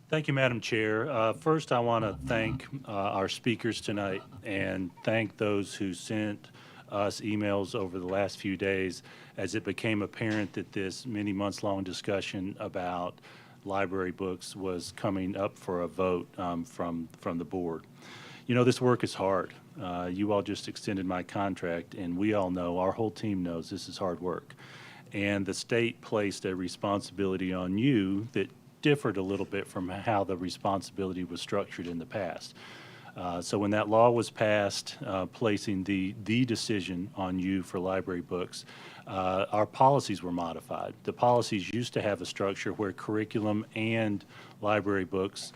Thank you, Madam Chair. First, I want to thank our speakers tonight and thank those who sent us emails over the last few days as it became apparent that this many months long discussion about library books was coming up for a vote from the board. You know, this work is hard. You all just extended my contract, and we all know, our whole team knows this is hard work. And the state placed a responsibility on you that differed a little bit from how the responsibility was structured in the past. So when that law was passed, placing the decision on you for library books, our policies were modified. The policies used to have a structure where curriculum and library books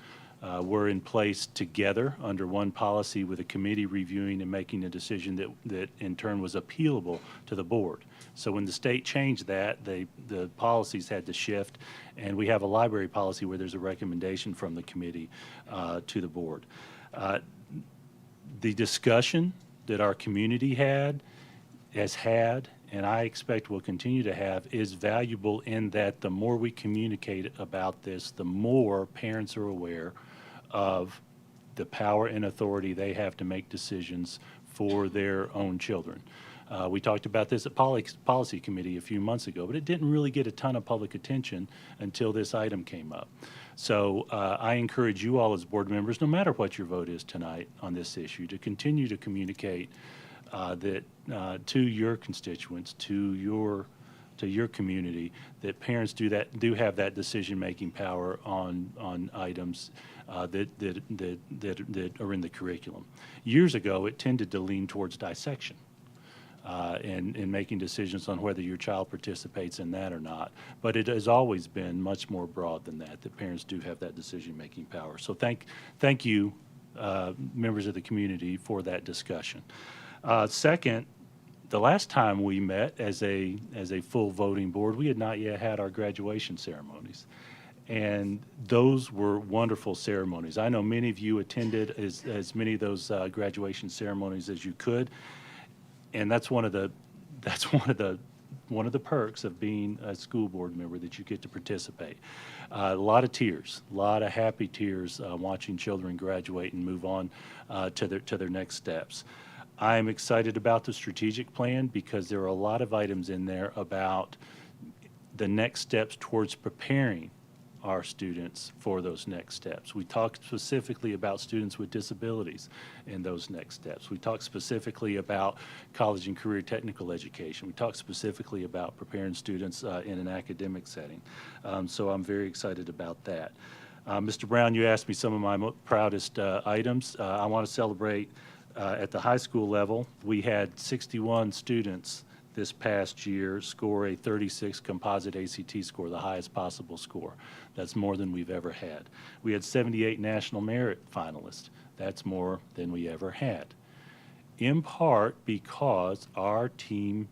were in place together under one policy with a committee reviewing and making a decision that in turn was appealable to the board. So when the state changed that, the policies had to shift, and we have a library policy where there's a recommendation from the committee to the board. The discussion that our community has had, and I expect will continue to have, is valuable in that the more we communicate about this, the more parents are aware of the power and authority they have to make decisions for their own children. We talked about this at Policy Committee a few months ago, but it didn't really get a ton of public attention until this item came up. So I encourage you all as board members, no matter what your vote is tonight on this issue, to continue to communicate that to your constituents, to your community, that parents do have that decision-making power on items that are in the curriculum. Years ago, it tended to lean towards dissection. And making decisions on whether your child participates in that or not. But it has always been much more broad than that parents do have that decision-making power. So thank you, members of the community, for that discussion. Second, the last time we met as a full voting board, we had not yet had our graduation ceremonies. And those were wonderful ceremonies. I know many of you attended as many of those graduation ceremonies as you could. And that's one of the perks of being a school board member, that you get to participate. A lot of tears, a lot of happy tears watching children graduate and move on to their next steps. I'm excited about the strategic plan because there are a lot of items in there about the next steps towards preparing our students for those next steps. We talked specifically about students with disabilities in those next steps. We talked specifically about college and career technical education. We talked specifically about preparing students in an academic setting. So I'm very excited about that. Mr. Brown, you asked me some of my proudest items. I want to celebrate at the high school level. We had 61 students this past year score a 36 composite ACT score, the highest possible score. That's more than we've ever had. We had 78 national merit finalists. That's more than we ever had. In part because our team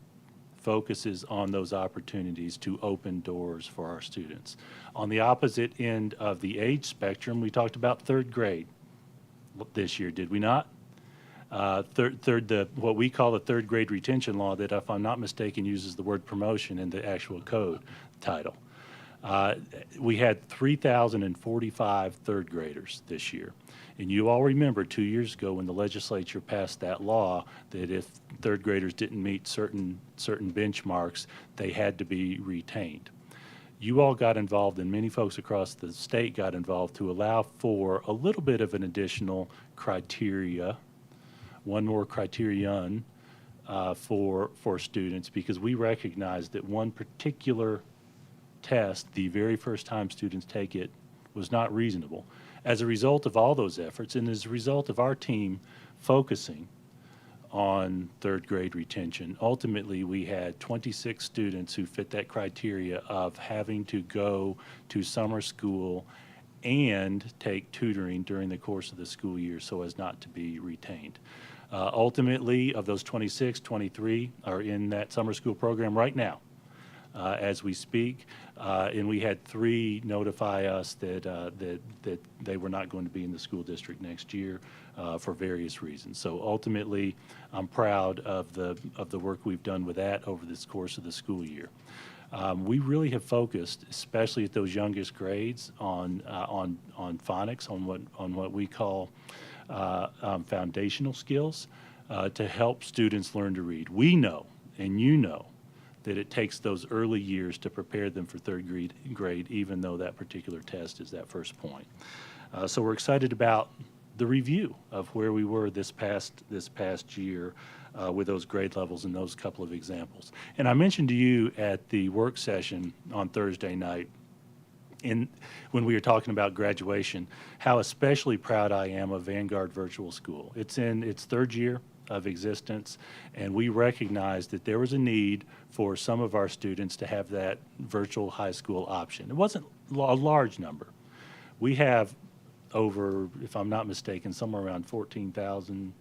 focuses on those opportunities to open doors for our students. On the opposite end of the age spectrum, we talked about third grade this year, did we not? What we call the third grade retention law, that if I'm not mistaken uses the word promotion in the actual code title. We had 3,045 third graders this year. And you all remember 2 years ago when the legislature passed that law that if third graders didn't meet certain benchmarks, they had to be retained. You all got involved, and many folks across the state got involved to allow for a little bit of an additional criteria, one more criterion for students, because we recognize that one particular test, the very first time students take it, was not reasonable. As a result of all those efforts, and as a result of our team focusing on third grade retention, ultimately we had 26 students who fit that criteria of having to go to summer school and take tutoring during the course of the school year so as not to be retained. Ultimately, of those 26, 23 are in that summer school program right now as we speak, and we had 3 notify us that they were not going to be in the school district next year for various reasons. So ultimately, I'm proud of the work we've done with that over this course of the school year. We really have focused, especially at those youngest grades, on phonics, on what we call foundational skills to help students learn to read. We know, and you know, that it takes those early years to prepare them for third grade, even though that particular test is that first point. So we're excited about the review of where we were this past year with those grade levels and those couple of examples. And I mentioned to you at the work session on Thursday night, when we were talking about graduation, how especially proud I am of Vanguard Virtual School. It's in its 3rd year of existence, and we recognized that there was a need for some of our students to have that virtual high school option. It wasn't a large number. We have over, if I'm not mistaken, somewhere around 14,000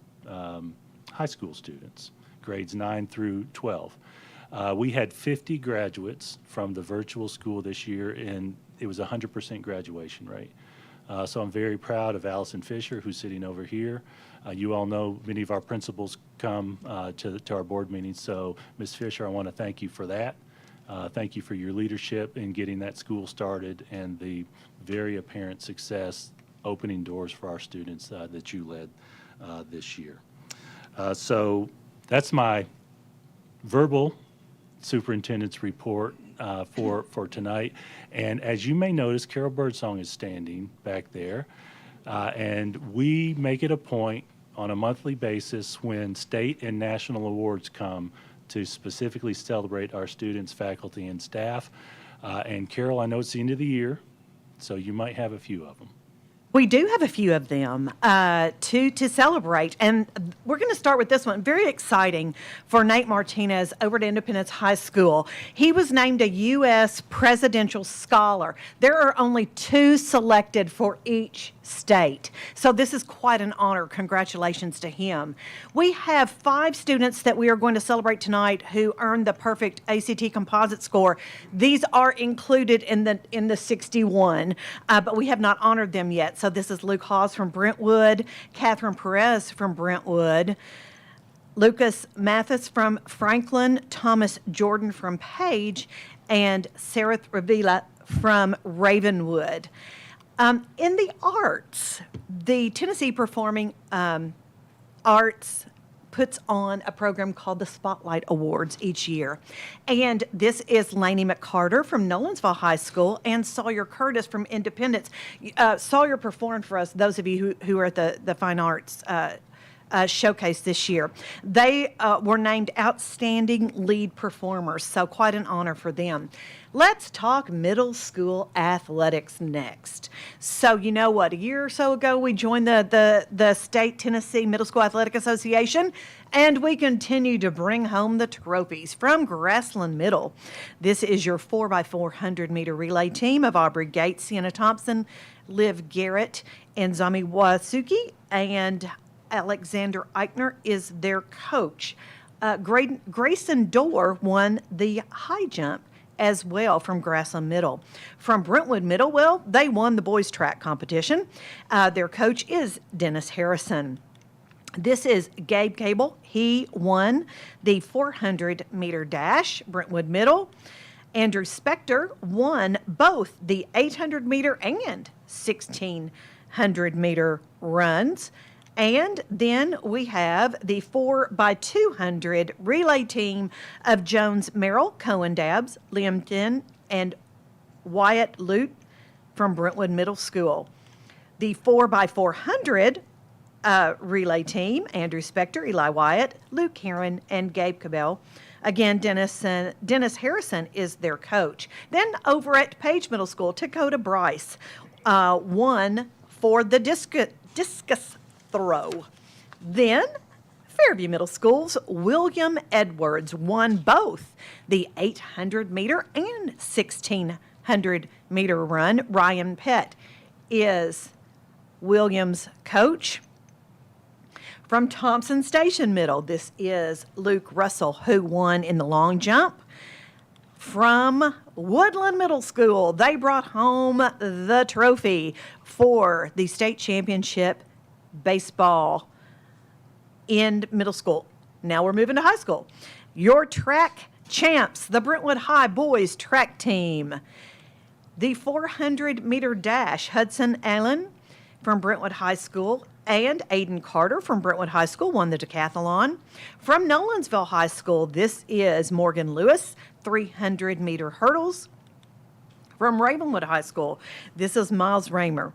high school students, grades 9 through 12. We had 50 graduates from the virtual school this year, and it was 100% graduation rate. So I'm very proud of Allison Fisher, who's sitting over here. You all know many of our principals come to our board meetings. So Ms. Fisher, I want to thank you for that. Thank you for your leadership in getting that school started and the very apparent success opening doors for our students that you led this year. So that's my verbal superintendent's report for tonight. And as you may notice, Carol Birdsong is standing back there. And we make it a point on a monthly basis when state and national awards come to specifically celebrate our students, faculty, and staff. And Carol, I know it's the end of the year, so you might have a few of them. We do have a few of them to celebrate, and we're going to start with this one. Very exciting for Nate Martinez over at Independence High School. He was named a U.S. Presidential Scholar. There are only 2 selected for each state, so this is quite an honor. Congratulations to him. We have 5 students that we are going to celebrate tonight who earned the perfect ACT composite score. These are included in the 61, but we have not honored them yet. So this is Luke Hawes from Brentwood, Catherine Perez from Brentwood, Lucas Mathis from Franklin, Thomas Jordan from Page, and Sarah Ravila from Ravenwood. In the arts, the Tennessee Performing Arts puts on a program called the Spotlight Awards each year. And this is Lainey McCarter from Nolensville High School and Sawyer Curtis from Independence. Sawyer performed for us, those of you who are at the Fine Arts showcase this year. They were named Outstanding Lead Performers, so quite an honor for them. Let's talk middle school athletics next. So you know what, a year or so ago we joined the State Tennessee Middle School Athletic Association, and we continue to bring home the trophies from Grassland Middle. This is your 4x400 meter relay team of Aubrey Gates, Sienna Thompson, Liv Garrett, and Zami Wasuki, and Alexander Eichner is their coach. Grayson Dorr won the high jump as well from Grassland Middle. From Brentwood Middle, well, they won the boys track competition. Their coach is Dennis Harrison. This is Gabe Cable. He won the 400 meter dash, Brentwood Middle. Andrew Spector won both the 800 meter and 1600 meter runs. And then we have the 4x200 relay team of Jones Merrill, Cohen Dabbs, Liam Tin, and Wyatt Lute from Brentwood Middle School. The 4x400 relay team, Andrew Spector, Eli Wyatt, Luke Heron, and Gabe Cabell. Again, Dennis Harrison is their coach. Then over at Page Middle School, Dakota Bryce won for the discus throw. Then Fairview Middle School's William Edwards won both the 800 meter and 1600 meter run. Ryan Pett is Williams' coach. From Thompson Station Middle, this is Luke Russell, who won in the long jump. From Woodland Middle School, they brought home the trophy for the state championship baseball in middle school. Now we're moving to high school. Your track champs, the Brentwood High boys track team. The 400 meter dash, Hudson Allen from Brentwood High School and Aiden Carter from Brentwood High School won the decathlon. From Nolensville High School, this is Morgan Lewis, 300 meter hurdles. From Ravenwood High School, this is Miles Raymer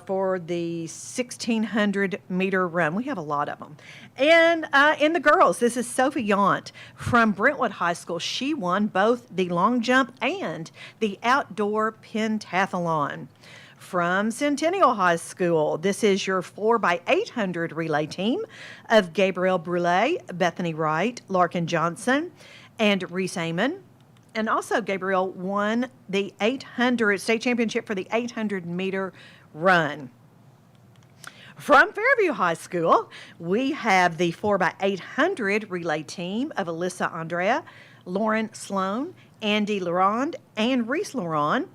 for the 1600 meter run. We have a lot of them. And in the girls, this is Sophie Yaunt from Brentwood High School. She won both the long jump and the outdoor pentathlon. From Centennial High School, this is your 4x800 relay team of Gabrielle Brule, Bethany Wright, Larkin Johnson, and Reese Amon. And also Gabrielle won the 800 state championship for the 800 meter run. From Fairview High School, we have the 4x800 relay team of Alyssa Andrea, Lauren Sloan, Andy Laurent, and Reese Laurent.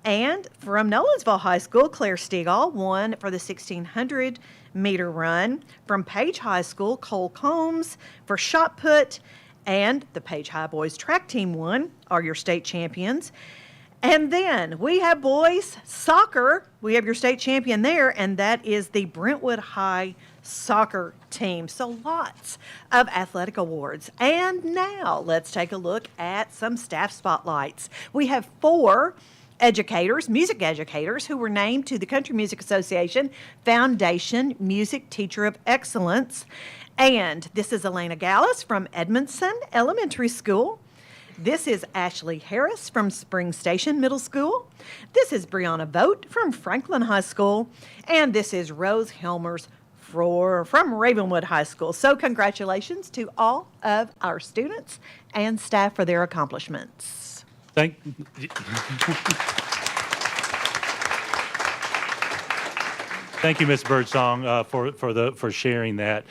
And from Nolensville High School, Claire Stegall won for the 1,600-meter run. From Page High School, Cole Combs for shot put. And the Page High boys track team won, are your state champions. And then we have boys soccer. We have your state champion there, and that is the Brentwood High soccer team. So lots of athletic awards. And now let's take a look at some staff spotlights. We have 4 educators, music educators, who were named to the Country Music Association Foundation Music Teacher of Excellence. And this is Elena Gallus from Edmondson Elementary School. This is Ashley Harris from Spring Station Middle School. This is Brianna Vogt from Franklin High School. And this is Rose Helmers from Ravenwood High School. So congratulations to all of our students and staff for their accomplishments. Thank you, Ms. Birdsong, for sharing that.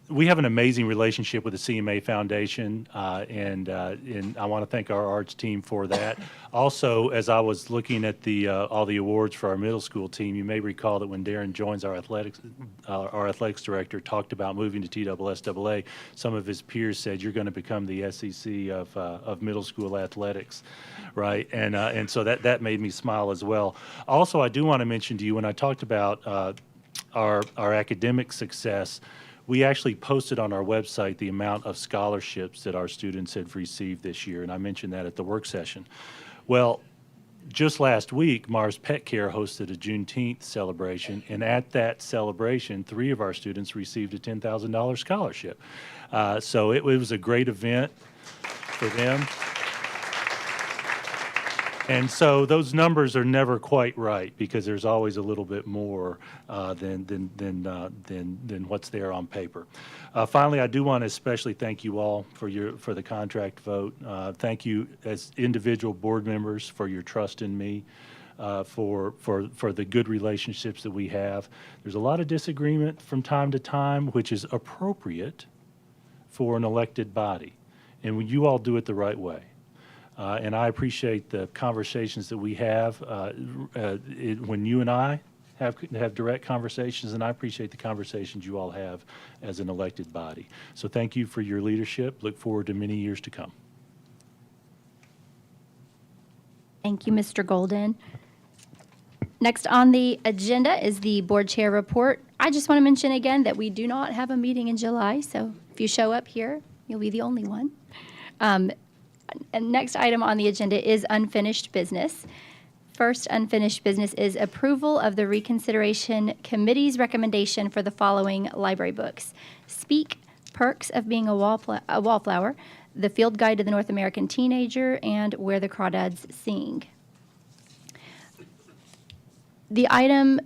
We have an amazing relationship with the CMA Foundation, and I want to thank our arts team for that. Also, as I was looking at all the awards for our middle school team, you may recall that when Darren Joins, our athletics director, talked about moving to TSSAA, some of his peers said, "You're going to become the SEC of middle school athletics," right? And so that made me smile as well. Also, I do want to mention to you, when I talked about our academic success, we actually posted on our website the amount of scholarships that our students had received this year, and I mentioned that at the work session. Well, just last week, Mars Pet Care hosted a Juneteenth celebration, and at that celebration, 3 of our students received a $10,000 scholarship. So it was a great event for them. And so those numbers are never quite right, because there's always a little bit more than what's there on paper. Finally, I do want to especially thank you all for the contract vote. Thank you as individual board members for your trust in me, for the good relationships that we have. There's a lot of disagreement from time to time, which is appropriate for an elected body, and you all do it the right way. And I appreciate the conversations that we have when you and I have direct conversations, and I appreciate the conversations you all have as an elected body. So thank you for your leadership. Look forward to many years to come. Thank you, Mr. Golden. Next on the agenda is the board chair report. I just want to mention again that we do not have a meeting in July, so if you show up here, you'll be the only one. And next item on the agenda is unfinished business. First unfinished business is approval of the reconsideration committee's recommendation for the following library books: Speak, Perks of Being a Wallflower, The Field Guide to the North American Teenager, and Where the Crawdads Sing. This item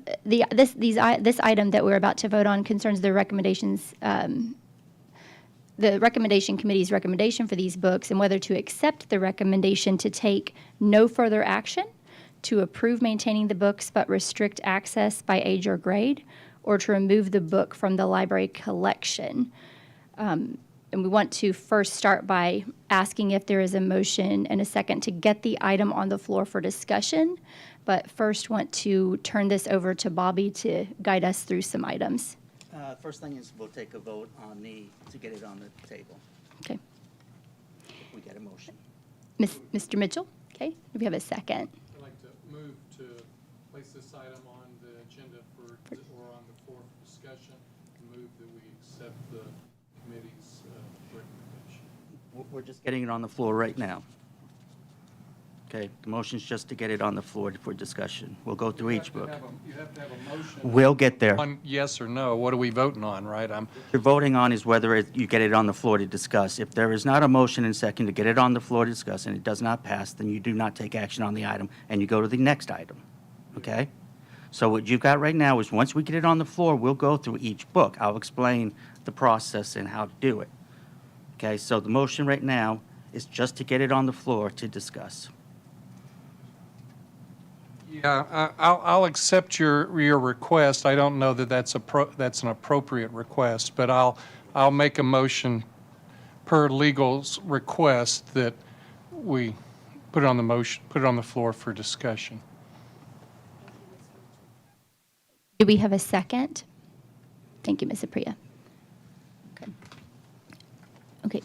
that we're about to vote on concerns the recommendations. The recommendation committee's recommendation for these books, and whether to accept the recommendation to take no further action, to approve maintaining the books but restrict access by age or grade, or to remove the book from the library collection. And we want to first start by asking if there is a motion and a second to get the item on the floor for discussion, but first want to turn this over to Bobby to guide us through some items. First thing is we'll take a vote on to get it on the table. Okay. If we get a motion. Mr. Mitchell, okay, do we have a second? I'd like to move to place this item on the agenda or on the floor for discussion, and move that we accept the committee's recommendation. We're just getting it on the floor right now. Okay, the motion's just to get it on the floor for discussion. We'll go through each book. You have to have a motion. We'll get there. On yes or no. What are we voting on, right? What you're voting on is whether you get it on the floor to discuss. If there is not a motion and second to get it on the floor to discuss and it does not pass, then you do not take action on the item and you go to the next item. Okay? So what you've got right now is once we get it on the floor, we'll go through each book. I'll explain the process and how to do it. Okay? So the motion right now is just to get it on the floor to discuss. Yeah, I'll accept your request. I don't know that that's an appropriate request, but I'll make a motion per legal's request that we Put it on the motion, put it on the floor for discussion. Do we have a second? Thank you, Ms. Apria. Okay. Okay.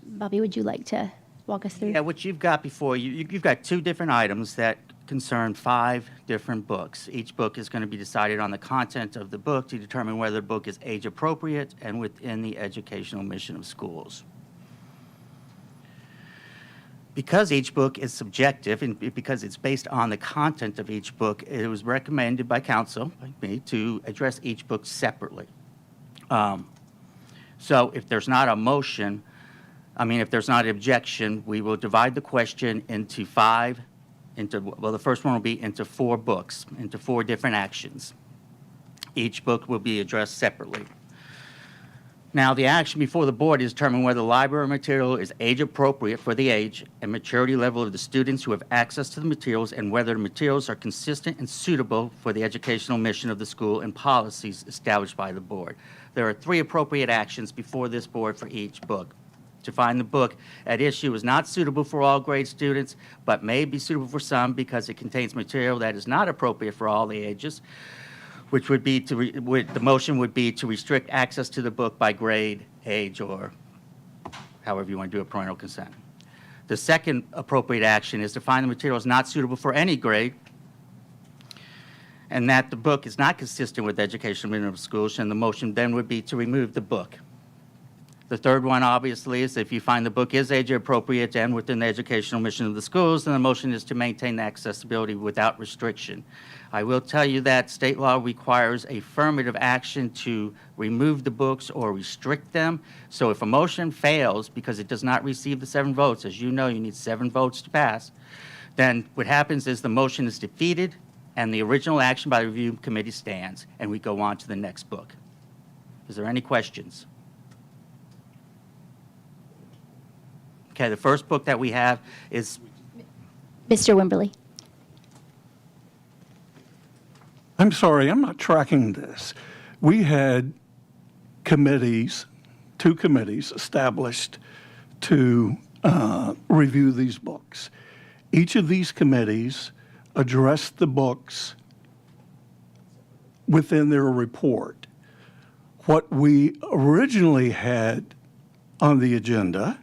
Bobby, would you like to walk us through? Yeah, what you've got before you, you've got two different items that concern 5 different books. Each book is going to be decided on the content of the book to determine whether the book is age appropriate and within the educational mission of schools. Because each book is subjective and because it's based on the content of each book, it was recommended by council, like me, to address each book separately. So if there's not a motion, if there's not an objection, we will divide the question into the first one will be into 4 books, into 4 different actions. Each book will be addressed separately. Now, the action before the board is determine whether the library material is age appropriate for the age and maturity level of the students who have access to the materials and whether the materials are consistent and suitable for the educational mission of the school and policies established by the board. There are 3 appropriate actions before this board for each book. To find the book at issue is not suitable for all grade students, but may be suitable for some because it contains material that is not appropriate for all the ages, which would be the motion would be to restrict access to the book by grade, age, or however you want to do it, parental consent. The second appropriate action is to find the material is not suitable for any grade and that the book is not consistent with educational mission of schools, and the motion then would be to remove the book. The third one, obviously, is if you find the book is age appropriate and within the educational mission of the schools, then the motion is to maintain the accessibility without restriction. I will tell you that state law requires affirmative action to remove the books or restrict them. So if a motion fails because it does not receive the 7 votes, as you know, you need 7 votes to pass, then what happens is the motion is defeated and the original action by the review committee stands, and we go on to the next book. Is there any questions? Okay, the first book that we have is Mr. Wimberly. I'm sorry, I'm not tracking this. We had committees, 2 committees established to review these books. Each of these committees addressed the books within their report. What we originally had on the agenda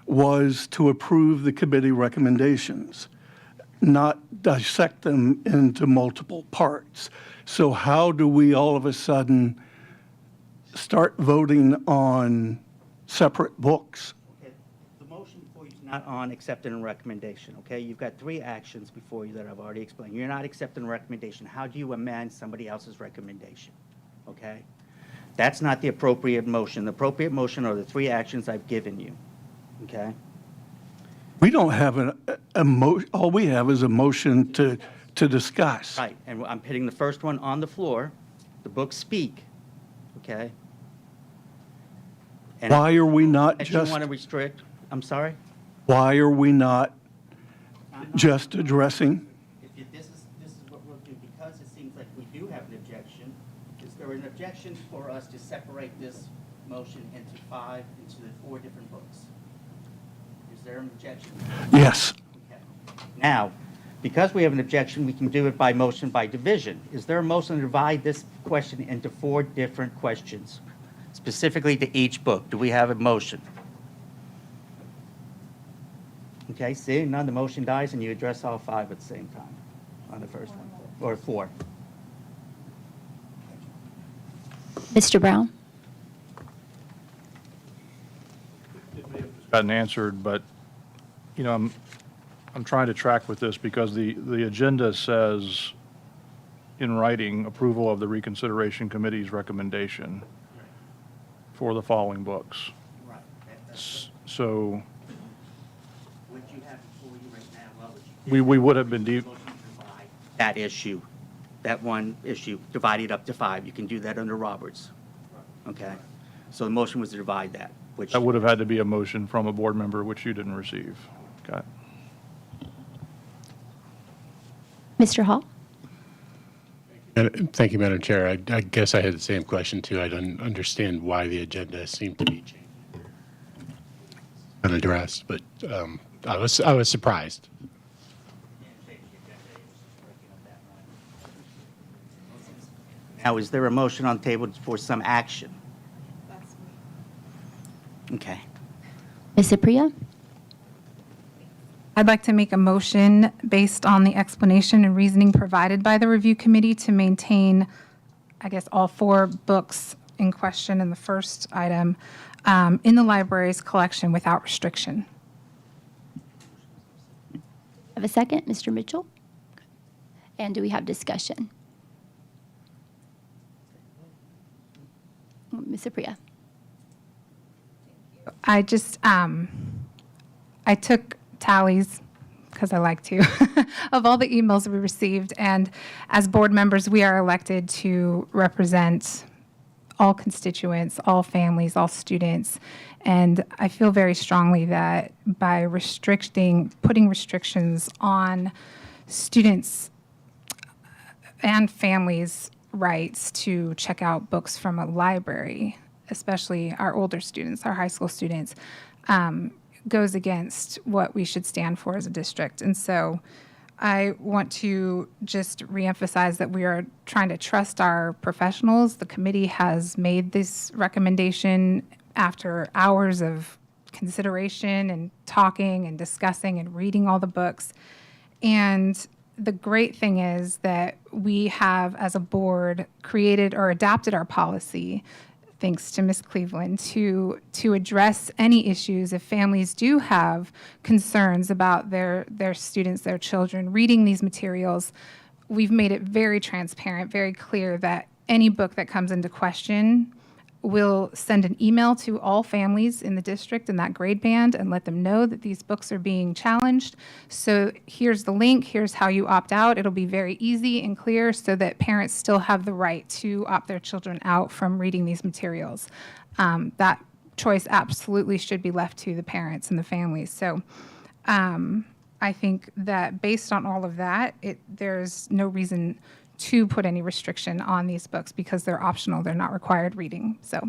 was to approve the committee recommendations, not dissect them into multiple parts. So how do we all of a sudden start voting on separate books? okay, the motion before you is not on accepting a recommendation, okay? You've got 3 actions before you that I've already explained. You're not accepting a recommendation. How do you amend somebody else's recommendation, okay? That's not the appropriate motion. The appropriate motion are the 3 actions I've given you. Okay. We don't have all we have is a motion to discuss. Right, and I'm putting the first one on the floor. The books speak, okay? And Why are we not if just? you want to restrict, I'm sorry? Why are we not just addressing? This is what we'll do, because it seems like we do have an objection. Is there an objection for us to separate this motion into 4 different books? Is there an objection? Yes. Okay. Now, because we have an objection, we can do it by motion by division. Is there a motion to divide this question into 4 different questions, specifically to each book? Do we have a motion? Okay, seeing none, the motion dies and you address all 5 at the same time on the first one, or 4. Mr. Brown? Gotten answered, but, you know, I'm trying to track with this because the agenda says in writing approval of the reconsideration committee's recommendation for the following books. Right. So What you have before you right now, what would you we would have been motion to divide that issue, that one issue, divide it up to 5. You can do that under Roberts. Okay? So the motion was to divide that, which that would have had to be a motion from a board member, which you didn't receive. Okay. Mr. Hall? Thank you, Madam Chair. I guess I had the same question, too. I don't understand why the agenda seemed to be changed. Unaddressed, but I was surprised. Now, is there a motion on the table for some action? Okay. Ms. Apria? I'd like to make a motion based on the explanation and reasoning provided by the review committee to maintain, I guess, all 4 books in question in the first item in the library's collection without restriction. Have a second, Mr. Mitchell? And do we have discussion? Ms. Apria? I just, I took tallies, because I like to, of all the emails we received. And as board members, we are elected to represent all constituents, all families, all students. And I feel very strongly that by putting restrictions on students and families' rights to check out books from a library, especially our older students, our high school students, goes against what we should stand for as a district. And so I want to just reemphasize that we are trying to trust our professionals. The committee has made this recommendation after hours of consideration and talking and discussing and reading all the books. And the great thing is that we have, as a board, created or adapted our policy, thanks to Ms. Cleveland, to address any issues if families do have concerns about their students, their children, reading these materials. We've made it very transparent, very clear that any book that comes into question, we'll send an email to all families in the district in that grade band and let them know that these books are being challenged. So here's the link, here's how you opt out. It'll be very easy and clear so that parents still have the right to opt their children out from reading these materials. That choice absolutely should be left to the parents and the families. So I think that based on all of that, there's no reason to put any restriction on these books because they're optional, they're not required reading. So,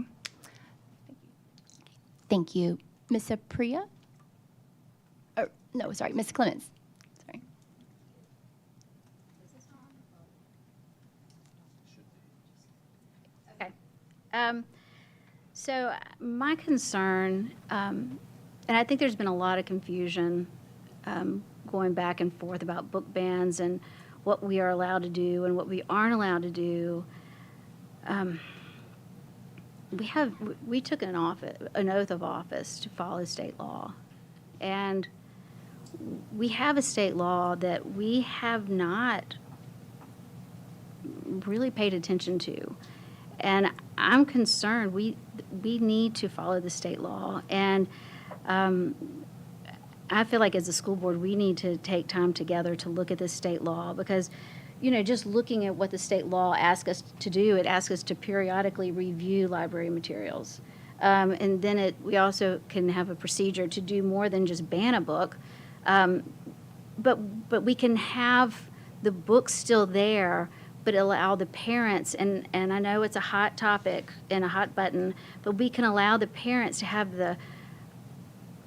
Thank you. Ms. Apria? No, sorry, Ms. Clemens. Sorry. Okay. So my concern, and I think there's been a lot of confusion going back and forth about book bans and what we are allowed to do and what we aren't allowed to do. We took an oath of office to follow state law, and we have a state law that we have not really paid attention to, and I'm concerned we need to follow the state law. And I feel like as a school board, we need to take time together to look at this state law because, just looking at what the state law asks us to do, it asks us to periodically review library materials. And then we also can have a procedure to do more than just ban a book. But we can have the books still there, but allow the parents, and I know it's a hot topic and a hot button, but we can allow the parents to have the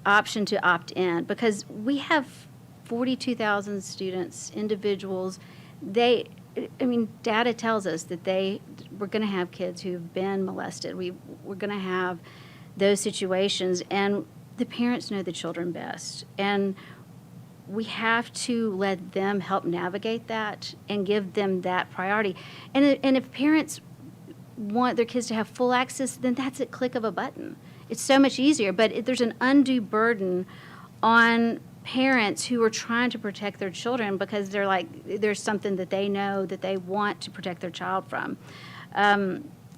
option to opt in because we have 42,000 students, individuals. Data tells us that we're going to have kids who've been molested. We're going to have those situations, and the parents know the children best. And we have to let them help navigate that and give them that priority. And if parents want their kids to have full access, then that's a click of a button. It's so much easier, but there's an undue burden on parents who are trying to protect their children because there's something that they know that they want to protect their child from.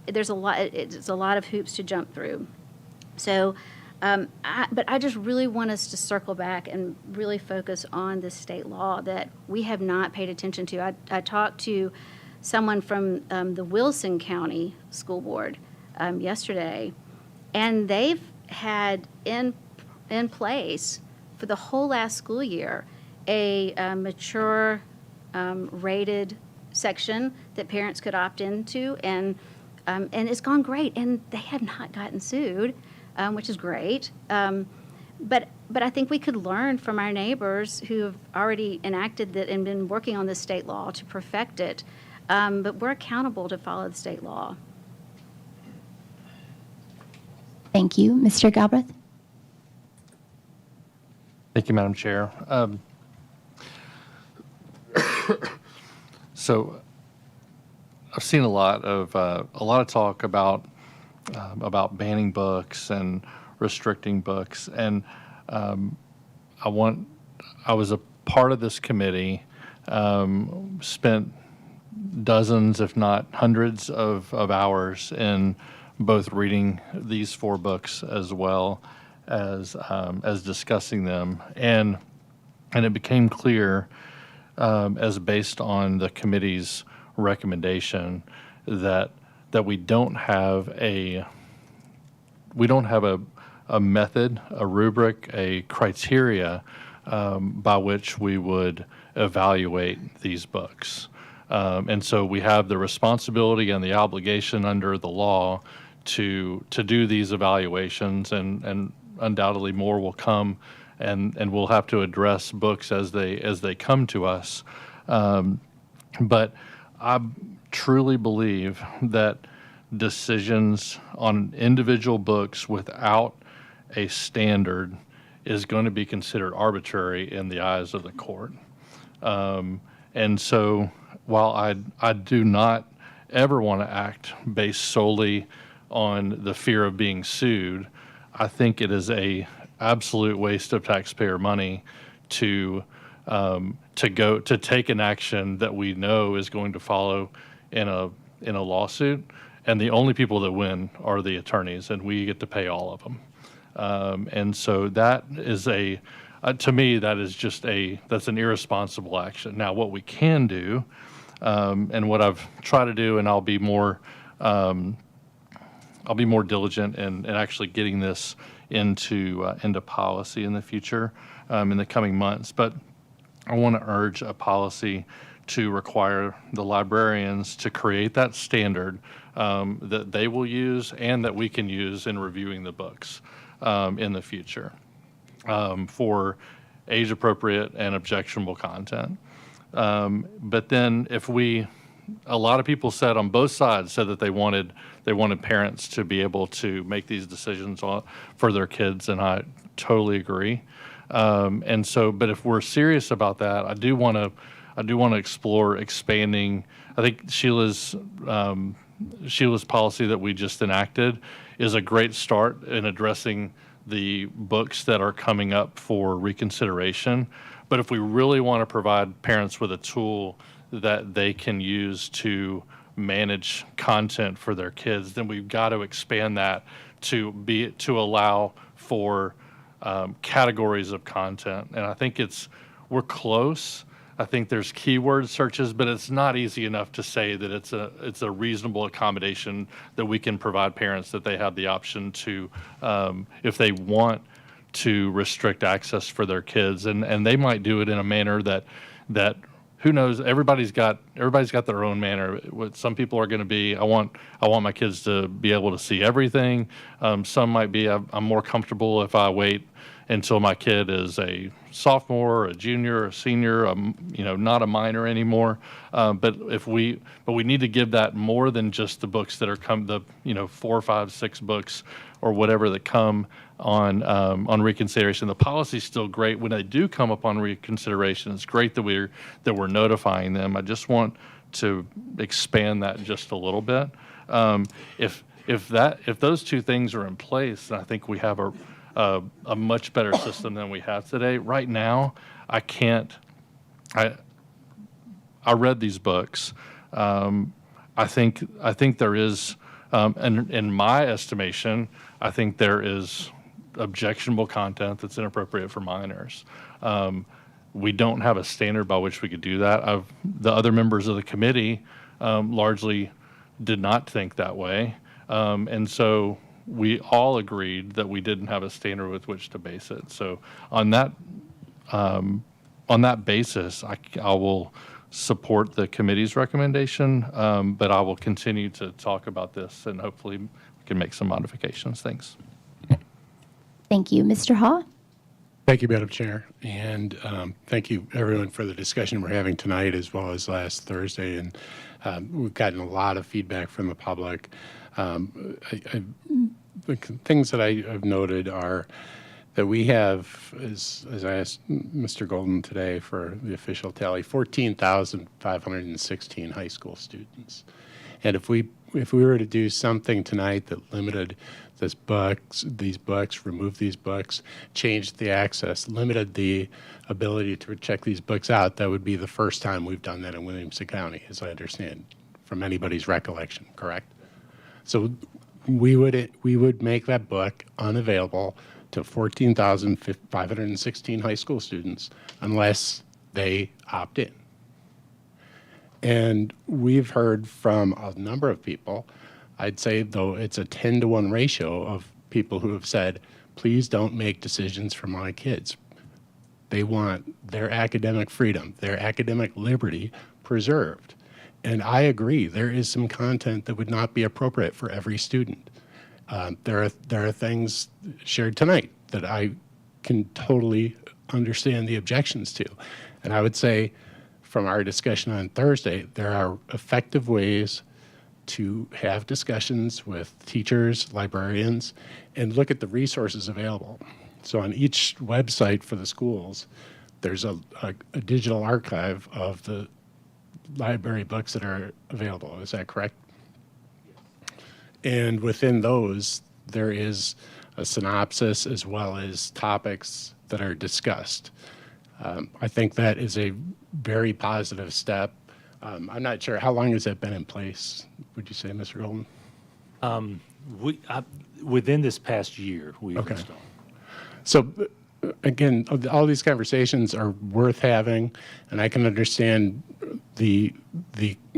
It's a lot of hoops to jump through. So, but I just really want us to circle back and really focus on the state law that we have not paid attention to. I talked to someone from the Williamson County School Board yesterday, and they've had in place for the whole last school year a mature rated section that parents could opt into, and it's gone great, and they have not gotten sued, which is great. But But I think we could learn from our neighbors who have already enacted that and been working on this state law to perfect it. But we're accountable to follow the state law. Thank you. Mr. Galbraith? Thank you, Madam Chair. So I've seen a lot of talk about banning books and restricting books, and I was a part of this committee, spent dozens, if not hundreds of hours in both reading these 4 books as well as discussing them. And it became clear, as based on the committee's recommendation, that we don't have a method, a rubric, a criteria by which we would evaluate these books. And so we have the responsibility and the obligation under the law to do these evaluations, and undoubtedly more will come, and we'll have to address books as they come to us. But I truly believe that decisions on individual books without a standard is going to be considered arbitrary in the eyes of the court. And so while I do not ever want to act based solely on the fear of being sued, I think it is a absolute waste of taxpayer money to take an action that we know is going to follow in a lawsuit, and the only people that win are the attorneys, and we get to pay all of them. And so that is to me, that's an irresponsible action. Now, what we can do, and what I've tried to do, and I'll be more diligent in actually getting this into policy in the future, in the coming months. But I want to urge a policy to require the librarians to create that standard that they will use and that we can use in reviewing the books in the future for age-appropriate and objectionable content. But then a lot of people said on both sides said that they wanted parents to be able to make these decisions for their kids, and I totally agree. And so, but if we're serious about that, I do want to explore expanding. I think Sheila's policy that we just enacted is a great start in addressing the books that are coming up for reconsideration. But if we really want to provide parents with a tool that they can use to manage content for their kids, then we've got to expand that to allow for categories of content. And I think we're close. I think there's keyword searches, but it's not easy enough to say that it's a reasonable accommodation that we can provide parents, that they have the option to, if they want to restrict access for their kids, and they might do it in a manner that who knows, everybody's got their own manner. What some people are going to be, I want my kids to be able to see everything. Some might be, I'm more comfortable if I wait until my kid is a sophomore, a junior, a senior, not a minor anymore. But we need to give that more than just the books that are 4, 5, 6 books or whatever that come on reconsideration. The policy's still great when they do come up on reconsideration. It's great that we're notifying them. I just want to expand that just a little bit. If those two things are in place, then I think we have a much better system than we have today. Right now, I read these books. I think there is, in my estimation, I think there is objectionable content that's inappropriate for minors. We don't have a standard by which we could do that. The other members of the committee largely did not think that way. And so we all agreed that we didn't have a standard with which to base it. So on that basis, I will support the committee's recommendation, but I will continue to talk about this, and hopefully we can make some modifications. Thanks. Thank you. Mr. Haw? Thank you, Madam Chair, and thank you, everyone, for the discussion we're having tonight as well as last Thursday. And we've gotten a lot of feedback from the public. The things that I've noted are that we have, as I asked Mr. Golden today for the official tally, 14,516 high school students. And if we were to do something tonight that limited these books, remove these books, changed the access, limited the ability to check these books out, that would be the first time we've done that in Williamson County, as I understand, from anybody's recollection, correct? So we would make that book unavailable to 14,516 high school students unless they opt in. And we've heard from a number of people, I'd say though it's a 10-to-1 ratio of people who have said, please don't make decisions for my kids. They want their academic freedom, their academic liberty preserved. And I agree, there is some content that would not be appropriate for every student. There are things shared tonight that I can totally understand the objections to. And I would say from our discussion on Thursday, there are effective ways to have discussions with teachers, librarians, and look at the resources available. So on each website for the schools, there's a digital archive of the library books that are available. Is that correct? And within those, there is a synopsis as well as topics that are discussed. I think that is a very positive step. I'm not sure, how long has that been in place, would you say, Mr. Golden? Within this past year, we've installed. So again, all these conversations are worth having, and I can understand the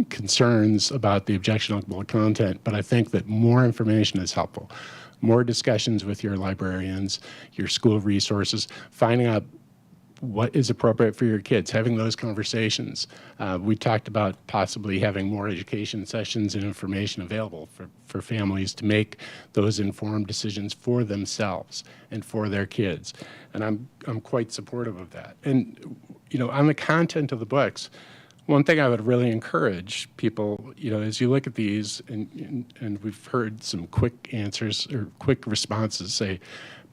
concerns about the objectionable content, but I think that more information is helpful. More discussions with your librarians, your school resources, finding out what is appropriate for your kids, having those conversations. We talked about possibly having more education sessions and information available for families to make those informed decisions for themselves and for their kids. And I'm quite supportive of that. And, you know, on the content of the books, one thing I would really encourage people, you know, as you look at these, and we've heard some quick answers or quick responses, say,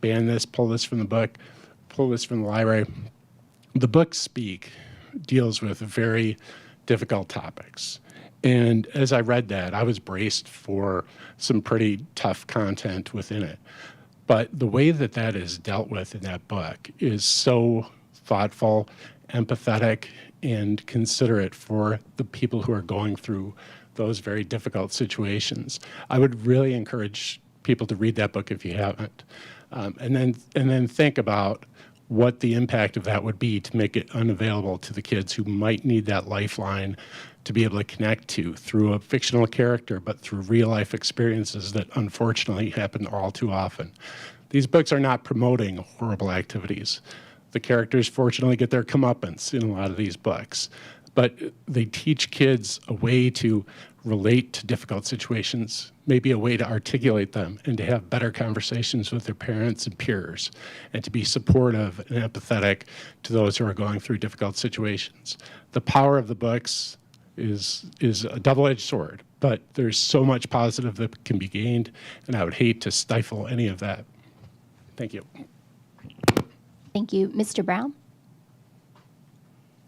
ban this, pull this from the book, pull this from the library. The book Speak deals with very difficult topics. And as I read that, I was braced for some pretty tough content within it. But the way that that is dealt with in that book is so thoughtful, empathetic, and considerate for the people who are going through those very difficult situations. I would really encourage people to read that book if you haven't. And then think about what the impact of that would be to make it unavailable to the kids who might need that lifeline to be able to connect to through a fictional character, but through real life experiences that unfortunately happen all too often. These books are not promoting horrible activities. The characters fortunately get their comeuppance in a lot of these books, but they teach kids a way to relate to difficult situations, maybe a way to articulate them and to have better conversations with their parents and peers, and to be supportive and empathetic to those who are going through difficult situations. The power of the books is a double-edged sword, but there's so much positive that can be gained, and I would hate to stifle any of that. Thank you. Thank you. Mr. Brown?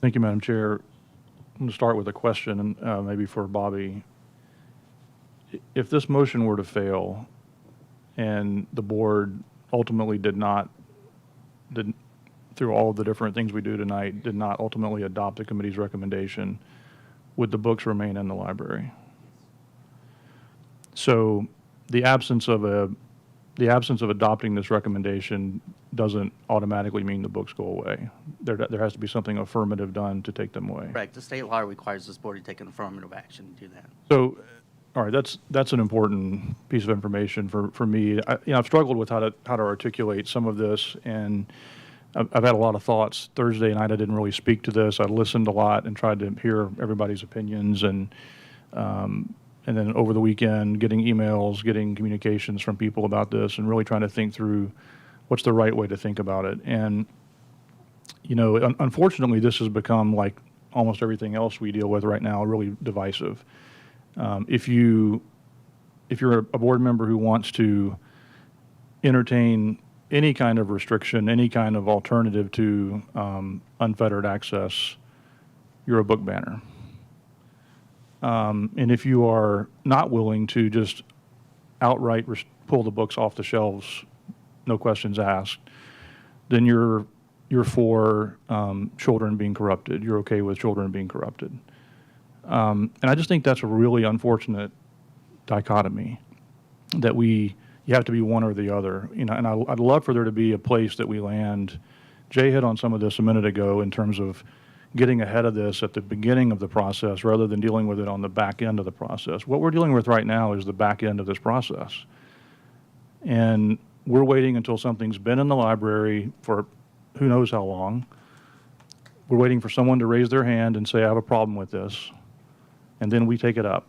Thank you, Madam Chair. I'm going to start with a question, maybe for Bobby. If this motion were to fail and the board ultimately through all of the different things we do tonight, did not ultimately adopt the committee's recommendation, would the books remain in the library? So the absence of adopting this recommendation doesn't automatically mean the books go away. There has to be something affirmative done to take them away. Correct. The state law requires this board to take an affirmative action to do that. So, all right, that's an important piece of information for me. I've struggled with how to articulate some of this, and I've had a lot of thoughts. Thursday night I didn't really speak to this. I listened a lot and tried to hear everybody's opinions, and then over the weekend getting emails, getting communications from people about this, and really trying to think through what's the right way to think about it. And Unfortunately, this has become, like almost everything else we deal with right now, really divisive. If you're a board member who wants to entertain any kind of restriction, any kind of alternative to unfettered access, you're a book banner. And if you are not willing to just outright pull the books off the shelves, no questions asked, then you're for children being corrupted. You're okay with children being corrupted. And I just think that's a really unfortunate dichotomy, that you have to be one or the other. And I'd love for there to be a place that we land. Jay hit on some of this a minute ago in terms of getting ahead of this at the beginning of the process rather than dealing with it on the back end of the process. What we're dealing with right now is the back end of this process. And we're waiting until something's been in the library for who knows how long. We're waiting for someone to raise their hand and say, I have a problem with this. And then we take it up.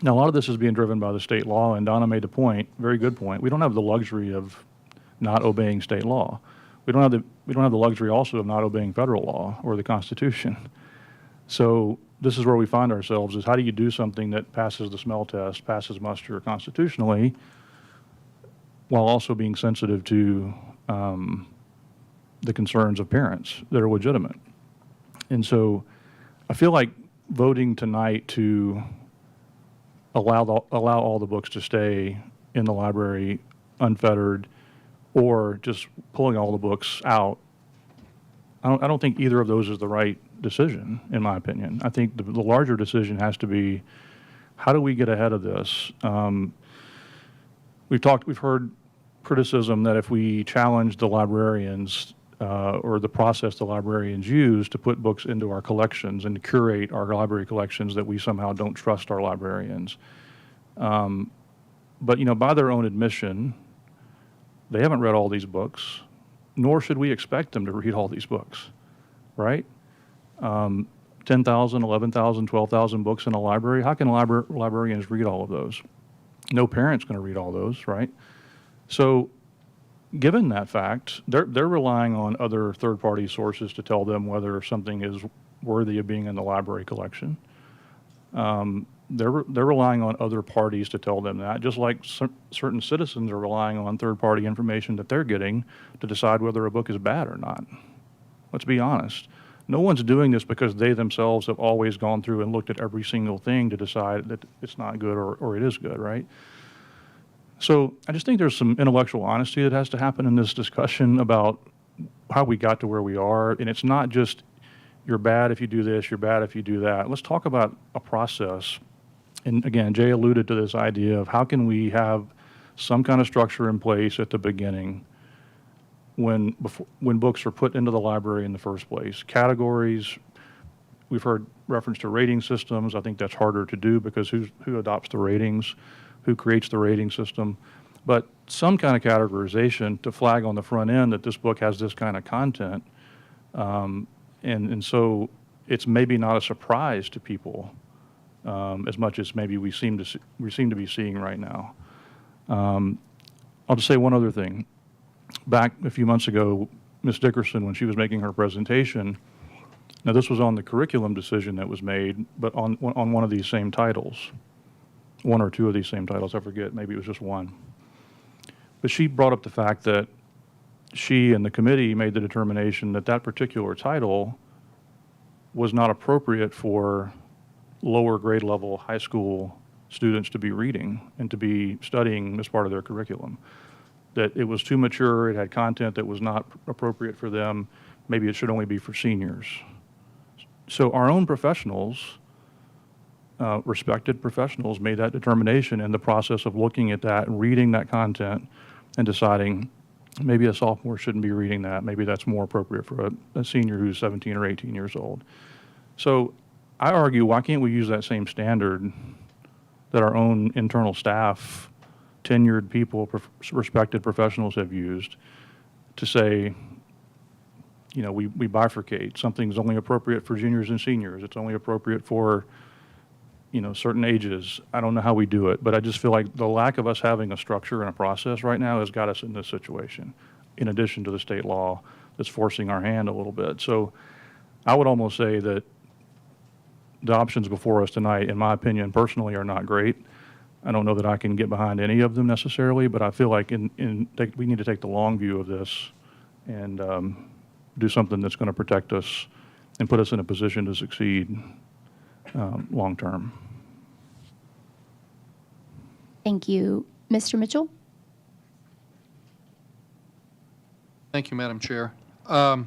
Now, a lot of this is being driven by the state law, and Donna made the point, very good point. We don't have the luxury of not obeying state law. We don't have the luxury also of not obeying federal law or the Constitution. So this is where we find ourselves, is how do you do something that passes the smell test, passes muster constitutionally, while also being sensitive to the concerns of parents that are legitimate. And so I feel like voting tonight to allow all the books to stay in the library unfettered, or just pulling all the books out, I don't think either of those is the right decision, in my opinion. I think the larger decision has to be, how do we get ahead of this? We've heard criticism that if we challenge the librarians or the process the librarians use to put books into our collections and to curate our library collections, that we somehow don't trust our librarians. But by their own admission, they haven't read all these books, nor should we expect them to read all these books, right? 10,000, 11,000, 12,000 books in a library. How can librarians read all of those? No parent's going to read all those, right? So given that fact, they're relying on other third-party sources to tell them whether something is worthy of being in the library collection. They're relying on other parties to tell them that, just like certain citizens are relying on third-party information that they're getting to decide whether a book is bad or not. Let's be honest. No one's doing this because they themselves have always gone through and looked at every single thing to decide that it's not good or it is good, right? So I just think there's some intellectual honesty that has to happen in this discussion about how we got to where we are. And it's not just, you're bad if you do this, you're bad if you do that. Let's talk about a process. And again, Jay alluded to this idea of how can we have some kind of structure in place at the beginning when books are put into the library in the first place. Categories, we've heard reference to rating systems. I think that's harder to do because who adopts the ratings, who creates the rating system. But some kind of categorization to flag on the front end that this book has this kind of content. And so it's maybe not a surprise to people as much as maybe we seem to be seeing right now. I'll just say one other thing. Back a few months ago, Ms. Dickerson, when she was making her presentation, now this was on the curriculum decision that was made, but on one of these same titles, one or two of these same titles, I forget, maybe it was just one. But she brought up the fact that she and the committee made the determination that that particular title was not appropriate for lower grade level high school students to be reading and to be studying as part of their curriculum. That it was too mature, it had content that was not appropriate for them, maybe it should only be for seniors. So our own professionals, respected professionals, made that determination in the process of looking at that and reading that content and deciding maybe a sophomore shouldn't be reading that, maybe that's more appropriate for a senior who's 17 or 18 years old. So I argue, why can't we use that same standard that our own internal staff, tenured people, respected professionals have used to say, we bifurcate. Something's only appropriate for juniors and seniors. It's only appropriate for, certain ages. I don't know how we do it, but I just feel like the lack of us having a structure and a process right now has got us in this situation, in addition to the state law that's forcing our hand a little bit. So I would almost say that the options before us tonight, in my opinion, personally, are not great. I don't know that I can get behind any of them necessarily, but I feel like we need to take the long view of this and do something that's going to protect us and put us in a position to succeed long term. Thank you. Mr. Mitchell? Thank you, Madam Chair. I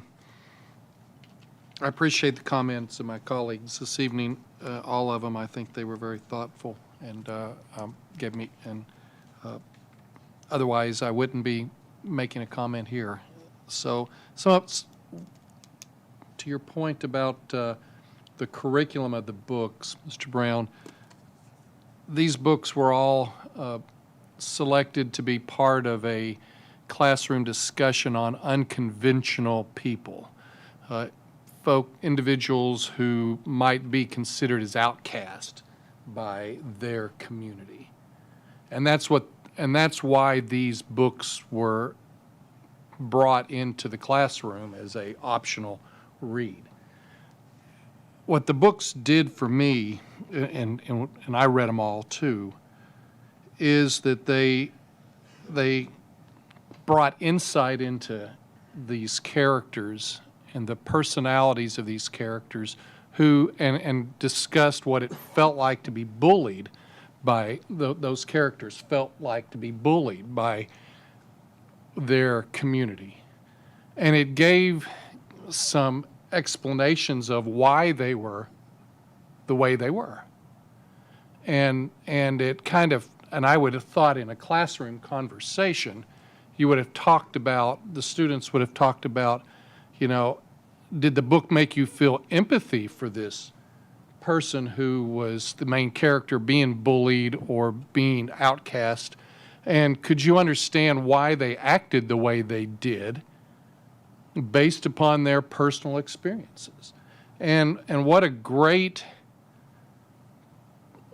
appreciate the comments of my colleagues this evening. All of them, I think they were very thoughtful and gave me, and otherwise I wouldn't be making a comment here. So to your point about the curriculum of the books, Mr. Brown, these books were all selected to be part of a classroom discussion on unconventional people, individuals who might be considered as outcast by their community. And that's why these books were brought into the classroom as a optional read. What the books did for me, and I read them all too, is that they brought insight into these characters and the personalities of these characters who, and discussed what it felt like to be bullied by, those characters felt like to be bullied by their community. And it gave some explanations of why they were the way they were. And it kind of, and I would have thought in a classroom conversation, you would have talked about, the students would have talked about, you know, did the book make you feel empathy for this person who was the main character being bullied or being outcast? And could you understand why they acted the way they did based upon their personal experiences? And what a great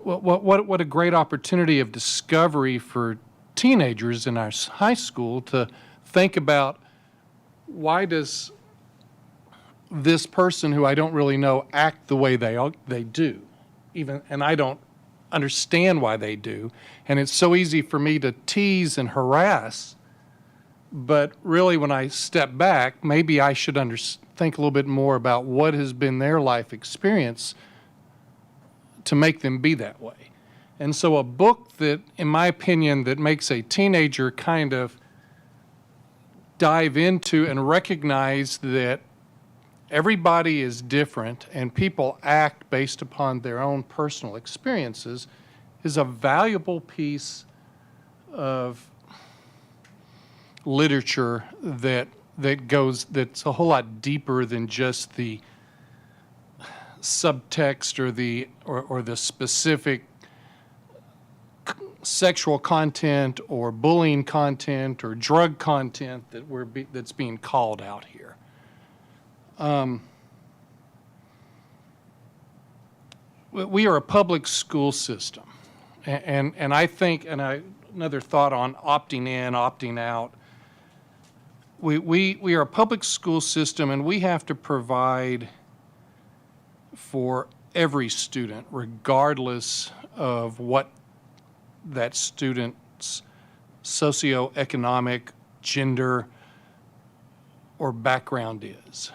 what a great opportunity of discovery for teenagers in our high school to think about, why does this person who I don't really know act the way they do, and I don't understand why they do, and it's so easy for me to tease and harass, but really when I step back, maybe I should think a little bit more about what has been their life experience to make them be that way. And so a book that, in my opinion, that makes a teenager kind of dive into and recognize that everybody is different and people act based upon their own personal experiences is a valuable piece of literature that's a whole lot deeper than just the subtext or the specific sexual content or bullying content or drug content that's being called out here. We are a public school system, and I think, another thought on opting in, opting out. We are a public school system, and we have to provide for every student, regardless of what that student's socioeconomic, gender, or background is.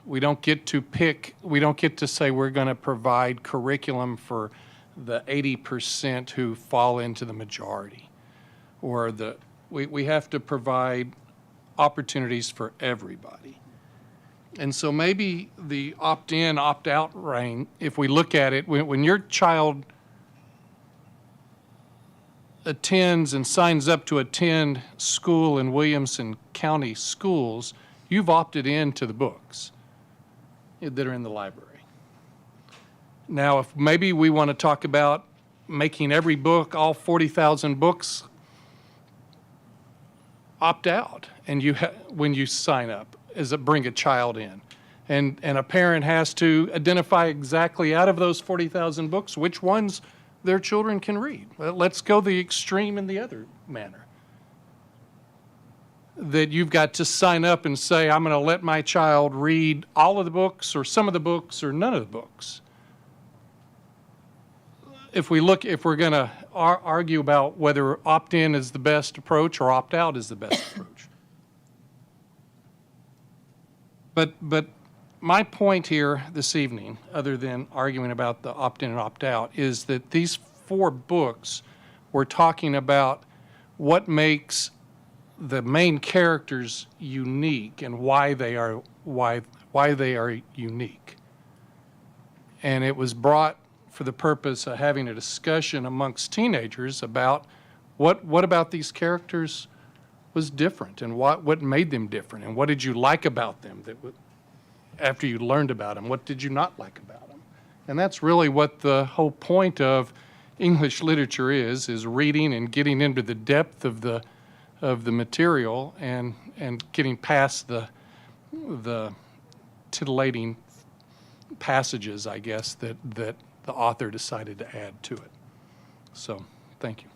We don't get to pick, we don't get to say we're going to provide curriculum for the 80% who fall into the majority. Or we have to provide opportunities for everybody. And so maybe the opt-in, opt-out reign, if we look at it, when your child attends and signs up to attend school in Williamson County Schools, you've opted into the books that are in the library. Now, if maybe we want to talk about making every book, all 40,000 books, opt out, and when you sign up, bring a child in. And a parent has to identify exactly out of those 40,000 books which ones their children can read. Well, let's go the extreme in the other manner. that you've got to sign up and say, I'm going to let my child read all of the books or some of the books or none of the books. If we're going to argue about whether opt-in is the best approach or opt-out is the best approach. But my point here this evening, other than arguing about the opt-in and opt-out, is that these 4 books were talking about what makes the main characters unique and why they are unique. And it was brought for the purpose of having a discussion amongst teenagers about what about these characters was different and what made them different and what did you like about them after you learned about them, what did you not like about them? And that's really what the whole point of English literature is reading and getting into the depth of the material and getting past the titillating passages, I guess, that the author decided to add to it. So, thank you.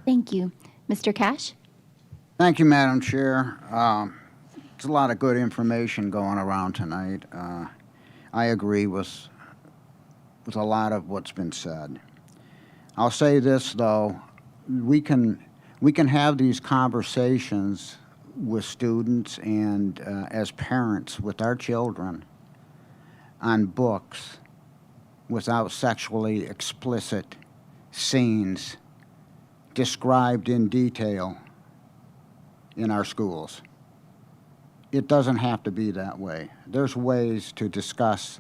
Thank you. Mr. Cash? Thank you, Madam Chair. There's a lot of good information going around tonight. I agree with a lot of what's been said. I'll say this, though. We can have these conversations with students and as parents with our children on books without sexually explicit scenes described in detail in our schools. It doesn't have to be that way. There's ways to discuss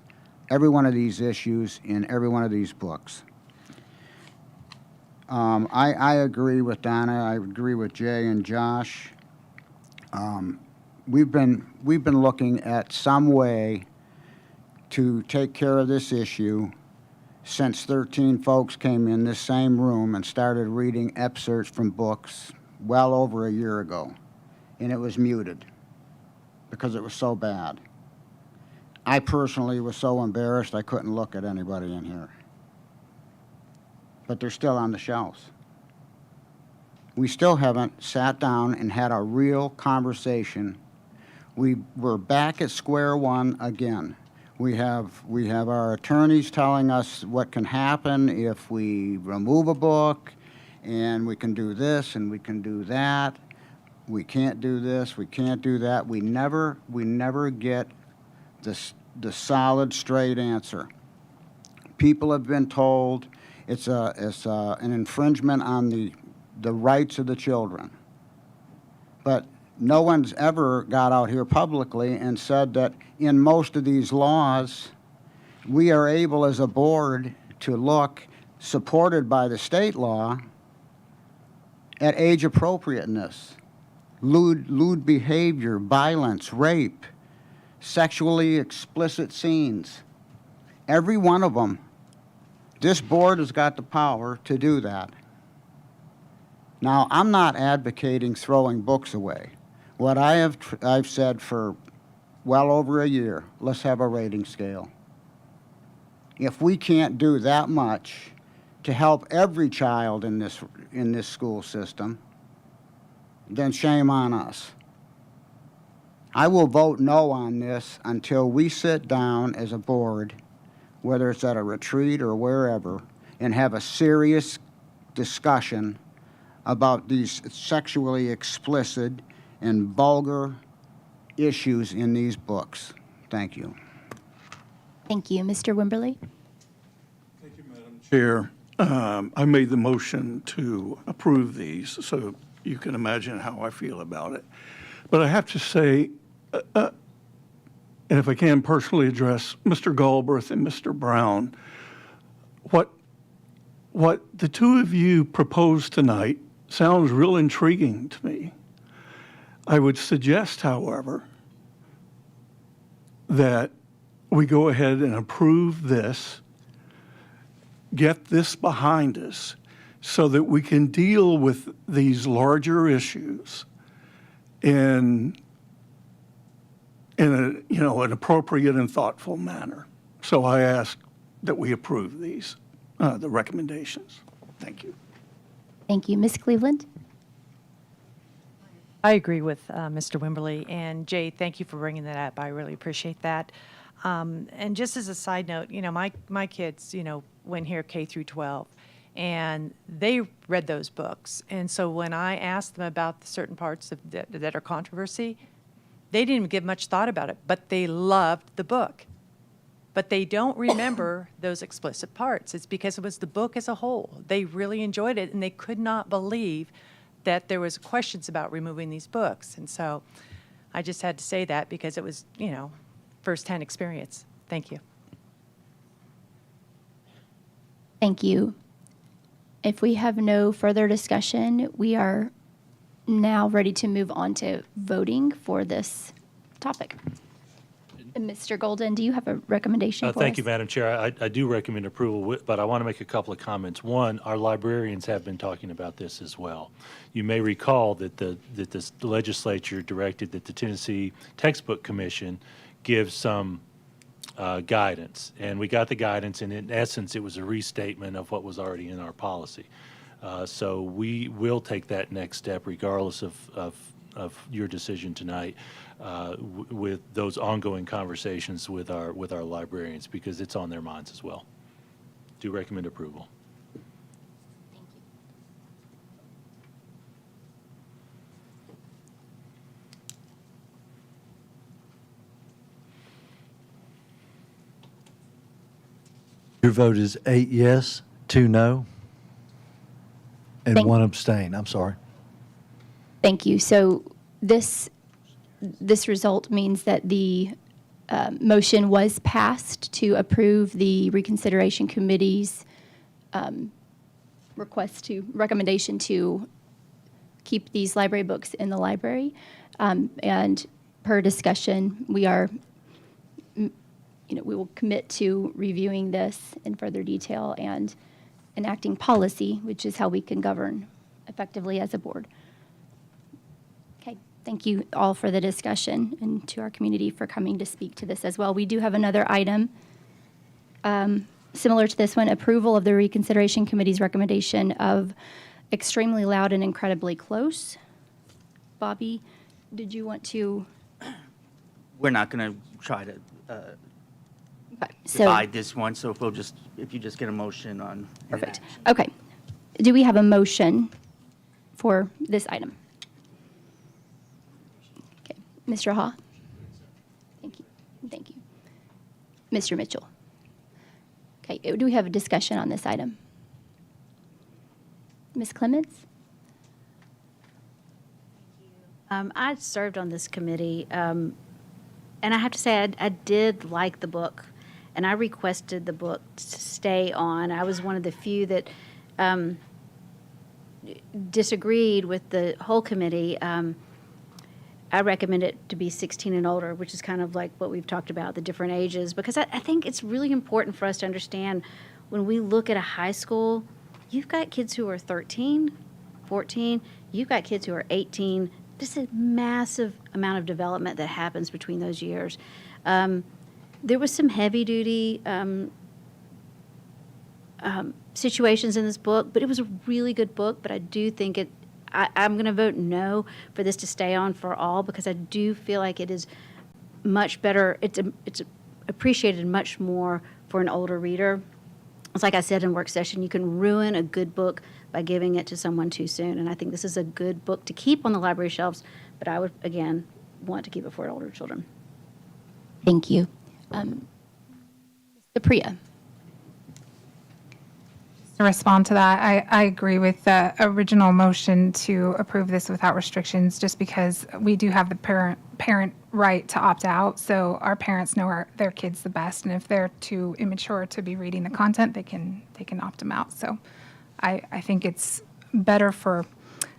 every one of these issues in every one of these books. I agree with Donna. I agree with Jay and Josh. We've been looking at some way to take care of this issue since 13 folks came in this same room and started reading excerpts from books well over a year ago, and it was muted because it was so bad. I personally was so embarrassed I couldn't look at anybody in here. But they're still on the shelves. We still haven't sat down and had a real conversation. We're back at square one again. We have our attorneys telling us what can happen if we remove a book, and we can do this and we can do that. We can't do this, we can't do that. We never get the solid, straight answer. People have been told it's an infringement on the rights of the children. But no one's ever got out here publicly and said that in most of these laws, we are able as a board to look, supported by the state law, at age appropriateness, lewd behavior, violence, rape, sexually explicit scenes. Every one of them. This board has got the power to do that. Now, I'm not advocating throwing books away. What I've said for well over a year, let's have a rating scale. If we can't do that much to help every child in this school system, then shame on us. I will vote no on this until we sit down as a board, whether it's at a retreat or wherever, and have a serious discussion about these sexually explicit and vulgar issues in these books. Thank you. Thank you. Mr. Wimberly? Chair, I made the motion to approve these, so you can imagine how I feel about it. But I have to say, and if I can personally address Mr. Galbraith and Mr. Brown, what the two of you proposed tonight sounds real intriguing to me. I would suggest, however, that we go ahead and approve this, get this behind us, so that we can deal with these larger issues in an appropriate and thoughtful manner. So I ask that we approve these, the recommendations. Thank you. Thank you. Ms. Cleveland? I agree with Mr. Wimberly. And Jay, thank you for bringing that up. I really appreciate that. And just as a side note, my kids, went here K through 12, and they read those books. And so when I asked them about the certain parts that are controversy, they didn't even give much thought about it, but they loved the book. But they don't remember those explicit parts. It's because it was the book as a whole. They really enjoyed it, and they could not believe that there was questions about removing these books. And so I just had to say that because it was, firsthand experience. Thank you. Thank you. If we have no further discussion, we are now ready to move on to voting for this topic. Mr. Golden, do you have a recommendation for us? Thank you, Madam Chair. I do recommend approval, but I want to make a couple of comments. One, our librarians have been talking about this as well. You may recall that the legislature directed that the Tennessee Textbook Commission give some guidance, and we got the guidance, and in essence, it was a restatement of what was already in our policy. So we will take that next step, regardless of your decision tonight, with those ongoing conversations with our librarians, because it's on their minds as well. Do recommend approval. Your vote is 8 yes, 2 no, and Thank- 1 abstain. I'm sorry. Thank you. So this result means that the motion was passed to approve the reconsideration committee's recommendation to keep these library books in the library. And per discussion, we will commit to reviewing this in further detail and enacting policy, which is how we can govern effectively as a board. Okay, thank you all for the discussion, and to our community for coming to speak to this as well. We do have another item similar to this one, approval of the reconsideration committee's recommendation of extremely loud and incredibly close. Bobby, did you want to? We're not going to try to So- divide this one, so if you just get a motion on. Perfect. Okay. Do we have a motion for this item? Okay. Mr. Ha? Thank you. Thank you. Mr. Mitchell? Okay. Do we have a discussion on this item? Ms. Clements? I served on this committee, and I have to say I did like the book, and I requested the book to stay on. I was one of the few that disagreed with the whole committee. I recommend it to be 16 and older, which is kind of like what we've talked about, the different ages, because I think it's really important for us to understand when we look at a high school, you've got kids who are 13, 14, you've got kids who are 18. Just a massive amount of development that happens between those years. There was some heavy-duty situations in this book, but it was a really good book. But I do think I'm going to vote no for this to stay on for all, because I do feel like it is much better. It's appreciated much more for an older reader. It's like I said in work session, you can ruin a good book by giving it to someone too soon. And I think this is a good book to keep on the library shelves, but I would, again, want to keep it for older children. Thank you. Priya? To respond to that, I agree with the original motion to approve this without restrictions, just because we do have the parent right to opt out. So our parents know their kids the best, and if they're too immature to be reading the content, they can opt them out. So I think it's better for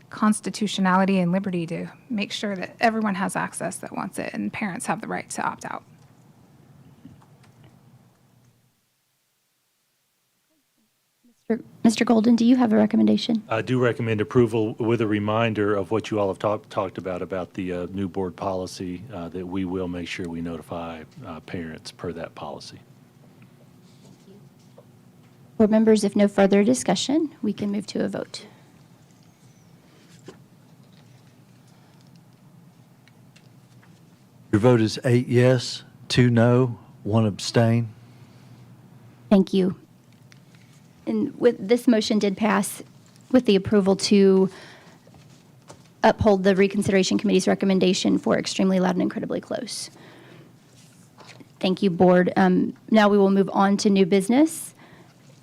constitutionality and liberty to make sure that everyone has access that wants it, and parents have the right to opt out. Mr. Golden, do you have a recommendation? I do recommend approval with a reminder of what you all have talked about the new board policy, that we will make sure we notify parents per that policy. Board members, if no further discussion, we can move to a vote. Your vote is 8 yes, 2 no, 1 abstain. Thank you. And with this motion did pass with the approval to uphold the reconsideration committee's recommendation for extremely loud and incredibly close. Thank you, board. Now we will move on to new business.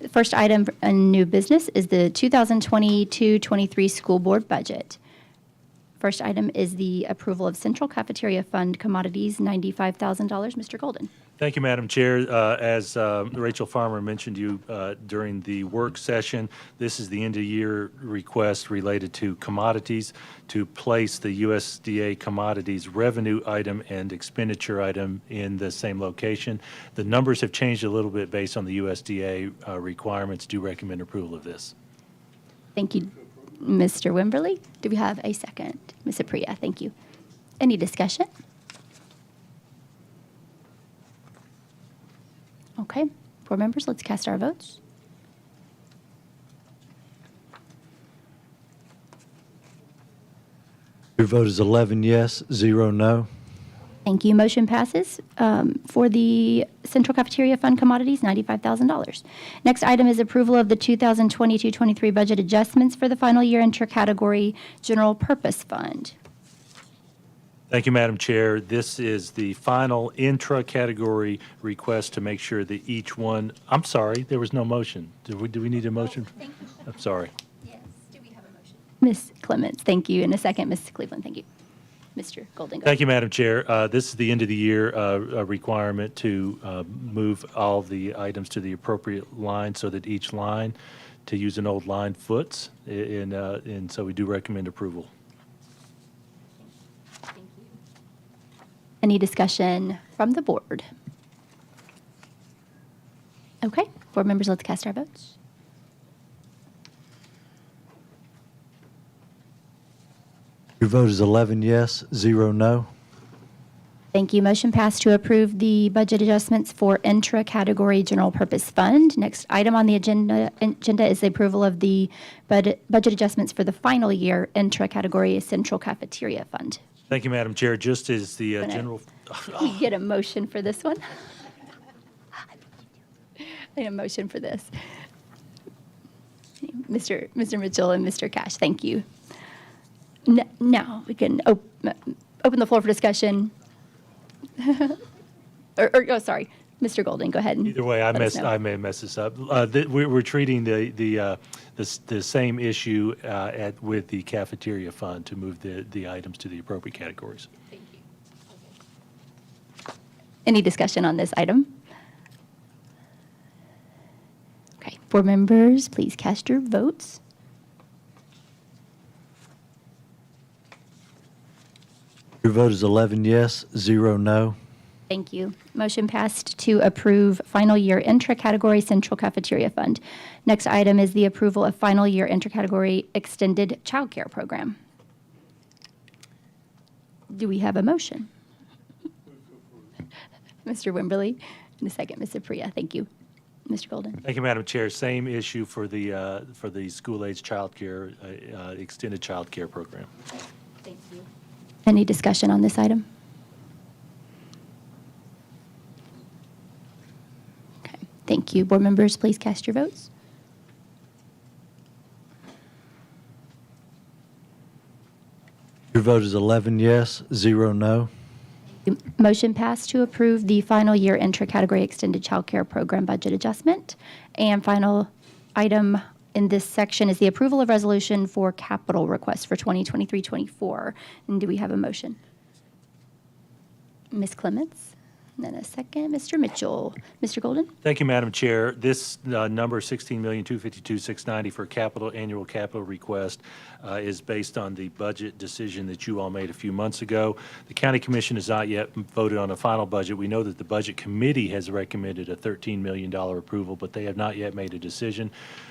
The first item in new business is the 2022-23 school board budget. First item is the approval of Central Cafeteria Fund commodities, $95,000. Mr. Golden. Thank you, Madam Chair. As Rachel Farmer mentioned to you during the work session, this is the end-of-year request related to commodities to place the USDA commodities revenue item and expenditure item in the same location. The numbers have changed a little bit based on the USDA requirements. Do recommend approval of this. Thank you, Mr. Wimberly. Do we have a second? Ms. Apriya, thank you. Any discussion? Okay, board members, let's cast our votes. Your vote is 11 yes, 0 no. Thank you. Motion passes for the Central Cafeteria Fund commodities, $95,000. Next item is approval of the 2022-23 budget adjustments for the final year inter-category general purpose fund. Thank you, Madam Chair. This is the final intra-category request to make sure that each one, I'm sorry, there was no motion. Do we need a motion? Oh, thank you. I'm sorry. Yes. Do we have a motion? Ms. Clements, thank you. In a second, Ms. Cleveland, thank you. Mr. Golden. Thank you, Madam Chair. This is the end of the year requirement to move all the items to the appropriate line so that each line, to use an old line, foots. And so we do recommend approval. Any discussion from the board? Okay, board members, let's cast our votes. Your vote is 11 yes, 0 no. Thank you. Motion passed to approve the budget adjustments for intra-category general purpose fund. Next item on the agenda is the approval of the budget adjustments for the final year intra-category central cafeteria fund. Thank you, Madam Chair. Just as the general... You get a motion for this one? I need a motion for this. Mr. Mitchell and Mr. Cash, thank you. Now we can open the floor for discussion. Sorry, Mr. Golden, go ahead. Either way, I may mess this up. We're treating the same issue with the cafeteria fund to move the items to the appropriate categories. Thank you. Any discussion on this item? Okay, board members, please cast your votes. Your vote is 11 yes, 0 no. Thank you. Motion passed to approve final year intra-category central cafeteria fund. Next item is the approval of final year intra-category extended childcare program. Do we have a motion? Mr. Wimberly, in a second, Ms. Apriya, thank you. Mr. Golden. Thank you, Madam Chair. Same issue for the school-age childcare, extended childcare program. Thank you. Any discussion on this item? Okay, thank you. Board members, please cast your votes. Your vote is 11 yes, 0 no. Motion passed to approve the final year intra-category extended childcare program budget adjustment. And final item in this section is the approval of resolution for capital requests for 2023-24. And do we have a motion? Ms. Clements, and then a second, Mr. Mitchell. Mr. Golden? Thank you, Madam Chair. This number, $16,252,690 for annual capital request is based on the budget decision that you all made a few months ago. The County Commission has not yet voted on a final budget. We know that the Budget Committee has recommended a $13 million approval, but they have not yet made a decision.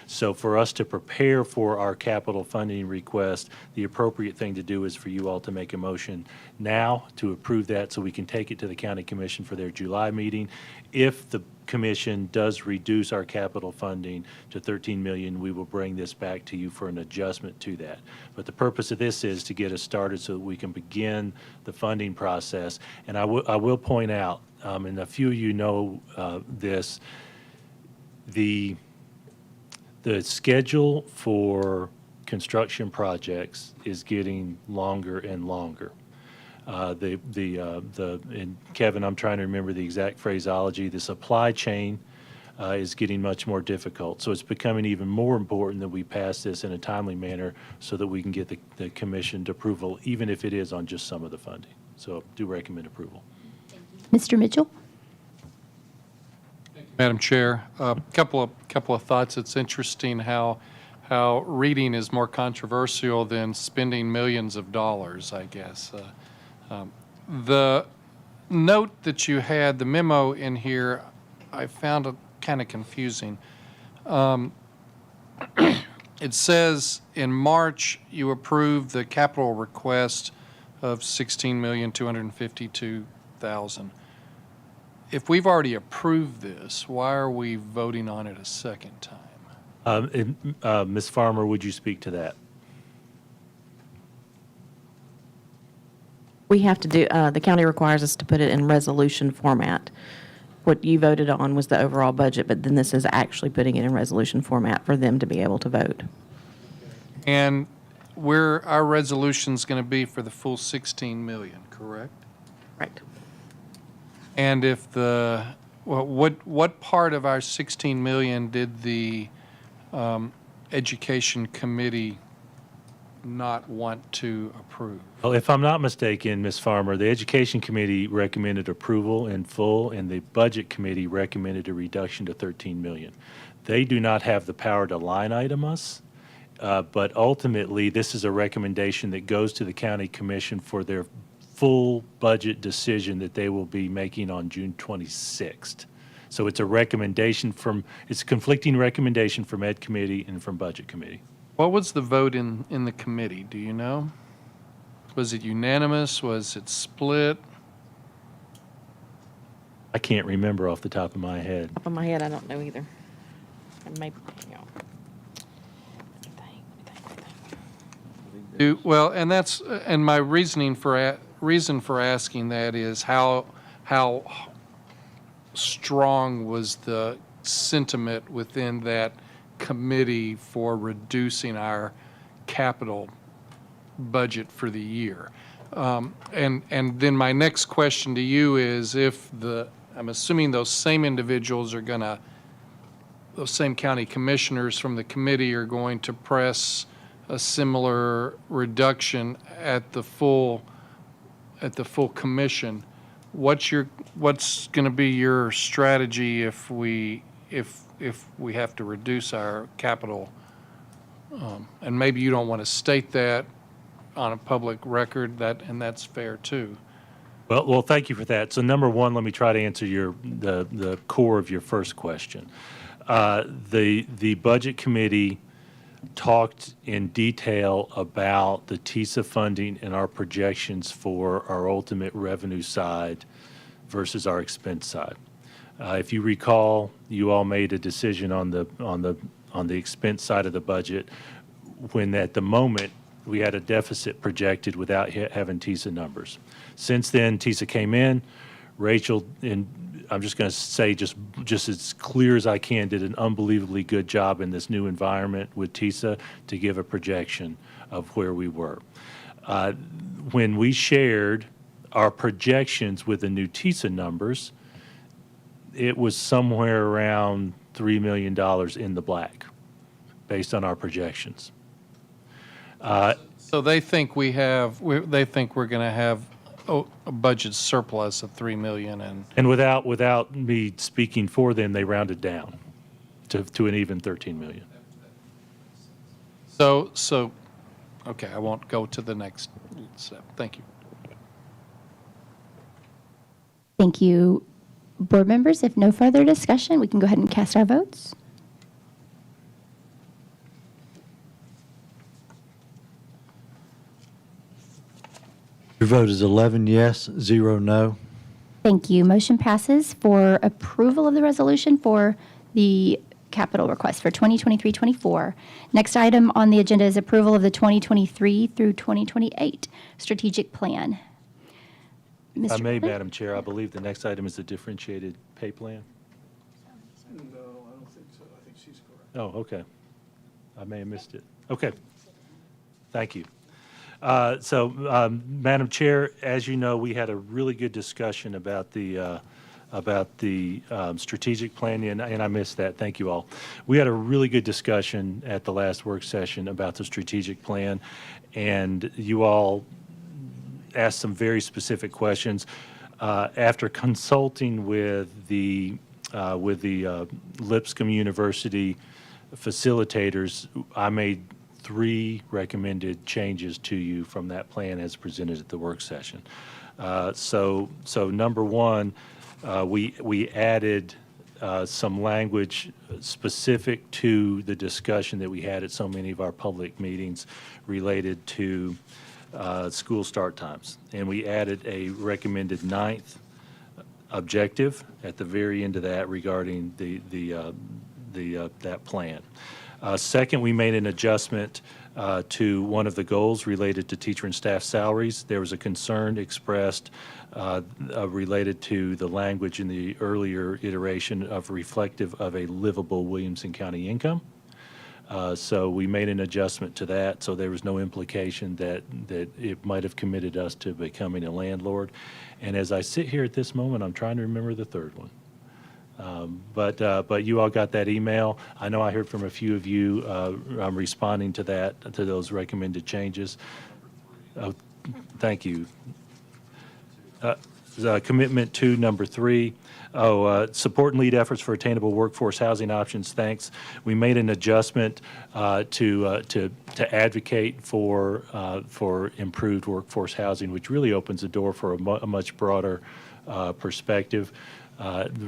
So for us to prepare for our capital funding request, the appropriate thing to do is for you all to make a motion now to approve that so we can take it to the County Commission for their July meeting. If the commission does reduce our capital funding to 13 million, we will bring this back to you for an adjustment to that. But the purpose of this is to get us started so that we can begin the funding process. And I will point out, and a few of you know this, the schedule for construction projects is getting longer and longer. And Kevin, I'm trying to remember the exact phraseology. The supply chain is getting much more difficult. So it's becoming even more important that we pass this in a timely manner so that we can get the commissioned approval, even if it is on just some of the funding. So do recommend approval. Mr. Mitchell? Madam Chair, a couple of thoughts. It's interesting how reading is more controversial than spending millions of dollars, I guess. The note that you had, the memo in here, I found it kind of confusing. It says in March you approved the capital request of $16,252,000. If we've already approved this, why are we voting on it a second time? Ms. Farmer, would you speak to that? We have to do, the county requires us to put it in resolution format. What you voted on was the overall budget, but then this is actually putting it in resolution format for them to be able to vote. And where our resolution's going to be for the full 16 million, correct? Right. And if what part of our 16 million did the Education Committee not want to approve? Well, if I'm not mistaken, Ms. Farmer, the Education Committee recommended approval in full, and the Budget Committee recommended a reduction to 13 million. They do not have the power to line item us, but ultimately, this is a recommendation that goes to the County Commission for their full budget decision that they will be making on June 26th. So it's a recommendation it's a conflicting recommendation from Ed Committee and from Budget Committee. What was the vote in the committee? Do you know? Was it unanimous? Was it split? I can't remember off the top of my head. Top of my head, I don't know either. And maybe, Well, and that's my reason for asking that is how strong was the sentiment within that committee for reducing our capital budget for the year. And then my next question to you is I'm assuming those same individuals are those same county commissioners from the committee are going to press a similar reduction at the full commission. What's going to be your strategy if we have to reduce our capital? And maybe you don't want to state that on a public record, and that's fair too. Well, thank you for that. So number one, let me try to answer the core of your first question. The Budget Committee talked in detail about the TISA funding and our projections for our ultimate revenue side versus our expense side. If you recall, you all made a decision on the expense side of the budget when at the moment we had a deficit projected without having TISA numbers. Since then, TISA came in. Rachel, and I'm just going to say just as clear as I can, did an unbelievably good job in this new environment with TISA to give a projection of where we were. When we shared our projections with the new TISA numbers, it was somewhere around $3 million in the black based on our projections. So they think we're going to have a budget surplus of $3 million, and without me speaking for them, they rounded down to an even 13 million. So okay, I won't go to the next step. Thank you. Thank you, board members. If no further discussion, we can go ahead and cast our votes. Your vote is 11 yes, 0 no. Thank you. Motion passes for approval of the resolution for the capital request for 2023-24. Next item on the agenda is approval of the 2023 through 2028 strategic plan. If I Mr. may, Whitman? Madam Chair, I believe the next item is the differentiated pay plan. No, I don't think so. I think she's correct. Oh, okay. I may have missed it. Okay. Thank you. Madam Chair, as you know, we had a really good discussion about the strategic plan, and I missed that. Thank you all. We had a really good discussion at the last work session about the strategic plan, and you all asked some very specific questions. After consulting with the Lipscomb University facilitators, I made 3 recommended changes to you from that plan as presented at the work session. So number 1, we added some language specific to the discussion that we had at so many of our public meetings related to school start times. And we added a recommended 9th objective at the very end of that regarding that plan. Second, we made an adjustment to one of the goals related to teacher and staff salaries. There was a concern expressed related to the language in the earlier iteration of reflective of a livable Williamson County income. So we made an adjustment to that, so there was no implication that it might have committed us to becoming a landlord. And as I sit here at this moment, I'm trying to remember the third one. But you all got that email. I know I heard from a few of you responding to those recommended changes. Thank you. Commitment to number 3. Support and lead efforts for attainable workforce housing options. Thanks. We made an adjustment to advocate for improved workforce housing, which really opens the door for a much broader perspective,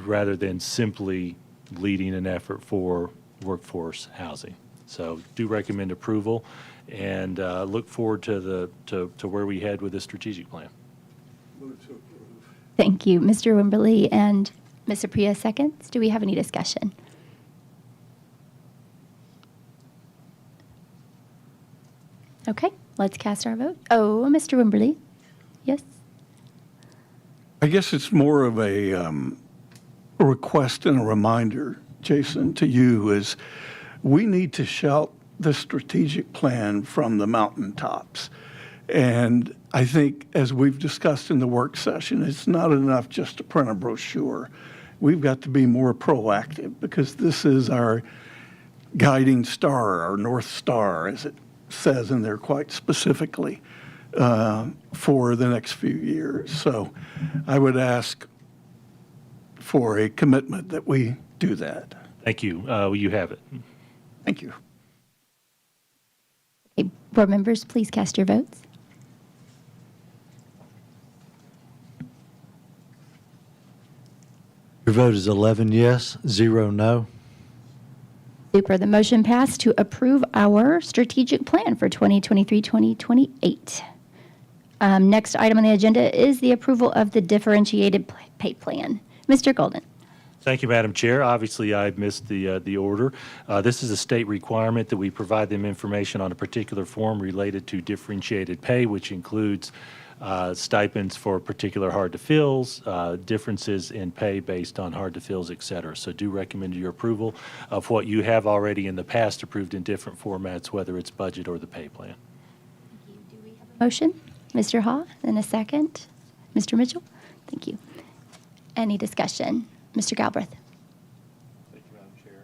rather than simply leading an effort for workforce housing. So do recommend approval, and look forward to where we head with this strategic plan. Thank you, Mr. Wimberly and Ms. Apria, seconds. Do we have any discussion? Okay, let's cast our vote. Oh, Mr. Wimberly. Yes? I guess it's more of a request and a reminder, Jason, to you is we need to shout the strategic plan from the mountaintops. And I think, as we've discussed in the work session, it's not enough just to print a brochure. We've got to be more proactive, because this is our guiding star, our North Star, as it says in there quite specifically, for the next few years. So I would ask for a commitment that we do that. Thank you. You have it. Thank you. Okay, board members, please cast your votes. Your vote is 11 yes, 0 no. Super. The motion passed to approve our strategic plan for 2023-2028. Next item on the agenda is the approval of the differentiated pay plan. Mr. Golden. Thank you, Madam Chair. Obviously, I missed the order. This is a state requirement that we provide them information on a particular form related to differentiated pay, which includes stipends for particular hard-to-fills, differences in pay based on hard-to-fills, et cetera. So do recommend your approval of what you have already in the past approved in different formats, whether it's budget or the pay plan. Motion, Mr. Haw, and a second. Mr. Mitchell, thank you. Any discussion? Mr. Galbraith. Thank you, Madam Chair.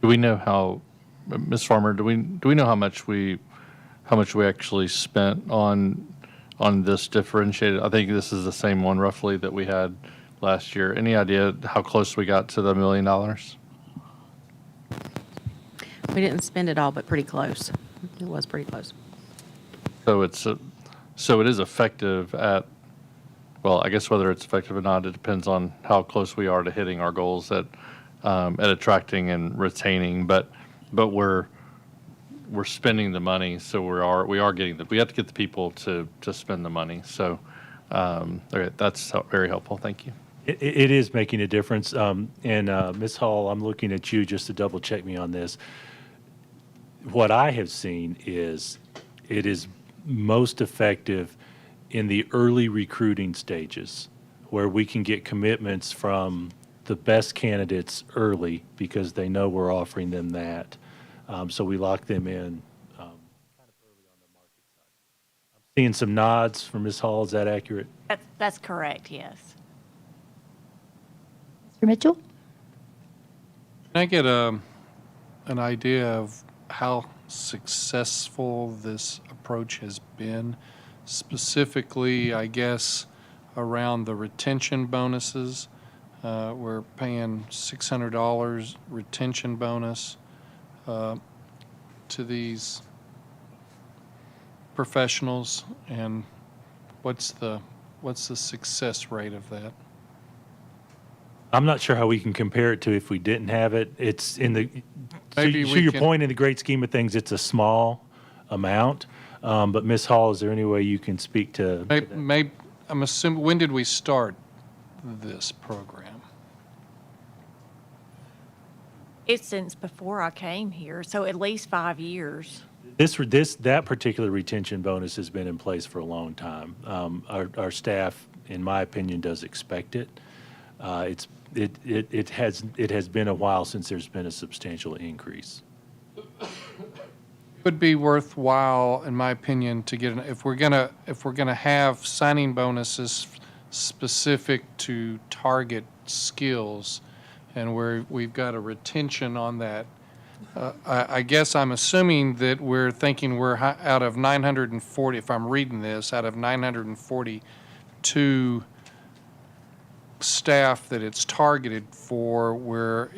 Do we know how, Ms. Farmer, do we know how much we actually spent on this differentiated? I think this is the same one roughly that we had last year. Any idea how close we got to the $1 million? We didn't spend it all, but pretty close. It was pretty close. So it is effective at, well, I guess whether it's effective or not, it depends on how close we are to hitting our goals at attracting and retaining. But we're we're spending the money, so we are getting we have to get the people to spend the money. So that's very helpful. Thank you. It is making a difference. And Ms. Hall, I'm looking at you just to double check me on this. What I have seen is it is most effective in the early recruiting stages, where we can get commitments from the best candidates early because they know we're offering them that. So we lock them in kind of early on the market side. I'm seeing some nods from Ms. Hall. Is that accurate? That's correct, yes. Mr. Mitchell? Can I get an idea of how successful this approach has been? Specifically, I guess, around the retention bonuses. We're paying $600 retention bonus to these professionals, and what's the success rate of that? I'm not sure how we can compare it to if we didn't have it. It's in the, Maybe to we your can- point, in the great scheme of things, it's a small amount. But Ms. Hall, is there any way you can speak to? Maybe, I'm assuming, when did we start this program? It's since before I came here, so at least 5 years. That particular retention bonus has been in place for a long time. Our staff, in my opinion, does expect it. It has been a while since there's been a substantial increase. Would be worthwhile, in my opinion, to get if we're gonna have signing bonuses specific to target skills, and we've got a retention on that. I guess I'm assuming that we're thinking we're out of 940. If I'm reading this, out of 942 staff that it's targeted for, we're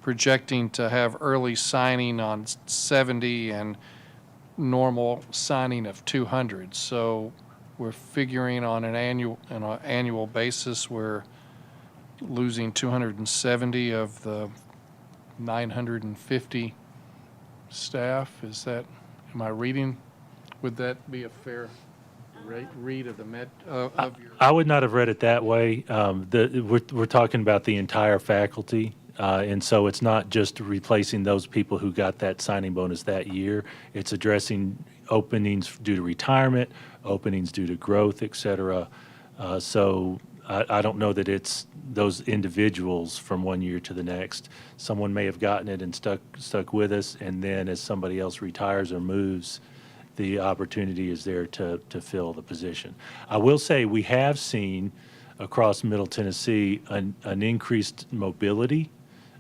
projecting to have early signing on 70 and normal signing of 200. So we're figuring on an annual basis, we're losing 270 of the 950 staff. Am I reading? Would that be a fair read of the of your? I would not have read it that way. We're talking about the entire faculty. And so it's not just replacing those people who got that signing bonus that year. It's addressing openings due to retirement, openings due to growth, et cetera. So I don't know that it's those individuals from one year to the next. Someone may have gotten it and stuck with us, and then as somebody else retires or moves, the opportunity is there to fill the position. I will say we have seen across Middle Tennessee an increased mobility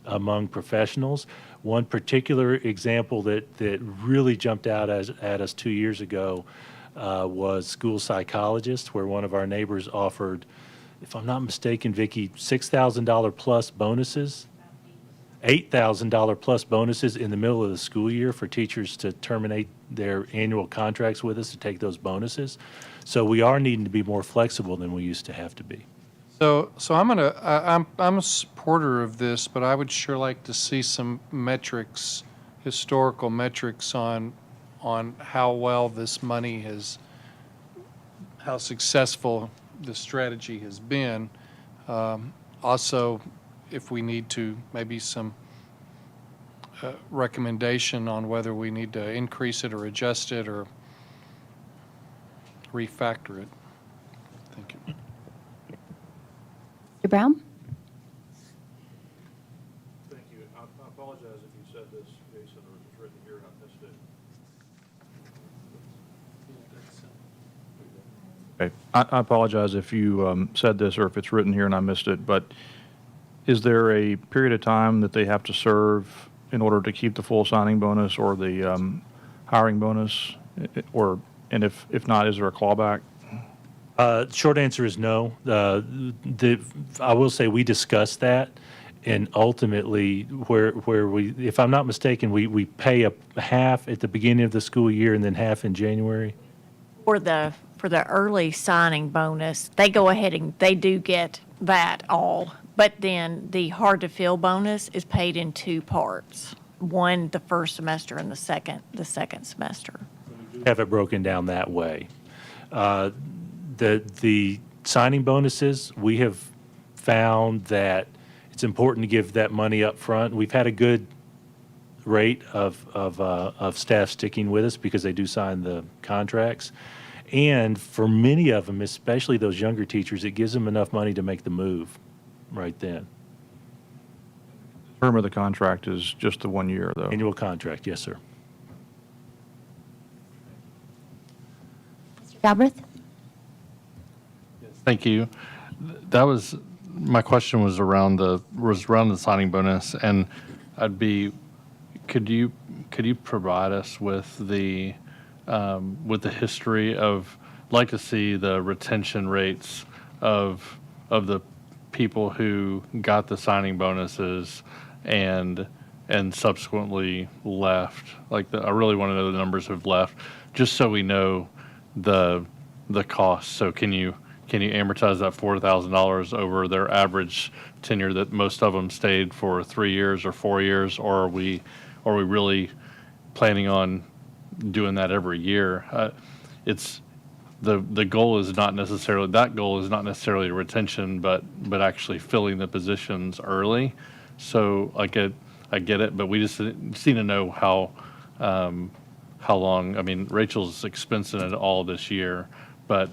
among professionals. One particular example that really jumped out at us 2 years ago was school psychologists, where one of our neighbors offered, if I'm not mistaken, Vicki, $6,000 plus bonuses, $8,000 plus bonuses in the middle of the school year for teachers to terminate their annual contracts with us to take those bonuses. So we are needing to be more flexible than we used to have to be. So I'm a supporter of this, but I would sure like to see some metrics, historical metrics on how well this money how successful the strategy has been. Also, if we need to, maybe some recommendation on whether we need to increase it or adjust it or refactor it. Thank you. Mr. Brown? Thank you. I apologize if you said this, Jason, or if it's written here and I missed it. Okay. I apologize if you said this or if it's written here and I missed it, but is there a period of time that they have to serve in order to keep the full signing bonus or the hiring bonus? And if not, is there a clawback? Short answer is no. I will say we discussed that, and ultimately, where we, if I'm not mistaken, we pay a half at the beginning of the school year and then half in January. For the early signing bonus, they go ahead and they do get that all, but then the hard to fill bonus is paid in 2 parts. one the first semester and the second semester. Have it broken down that way. The signing bonuses, we have found that it's important to give that money up front. We've had a good rate of staff sticking with us because they do sign the contracts. And for many of them, especially those younger teachers, it gives them enough money to make the move right then. Term of the contract is just the 1 year, though. Annual contract, yes, sir. Mr. Galbraith? Thank you. That was, my question was around the signing bonus, and could you provide us with the history of, like to see the retention rates of the people who got the signing bonuses and subsequently left. I really want to know the numbers who've left, just so we know the cost. So can you amortize that $4,000 over their average tenure that most of them stayed for 3 years or 4 years, or are we really planning on doing that every year? It's the goal is not necessarily retention, but actually filling the positions early. So I get it, but we just need to know how long. I mean, Rachel's expensing it all this year, but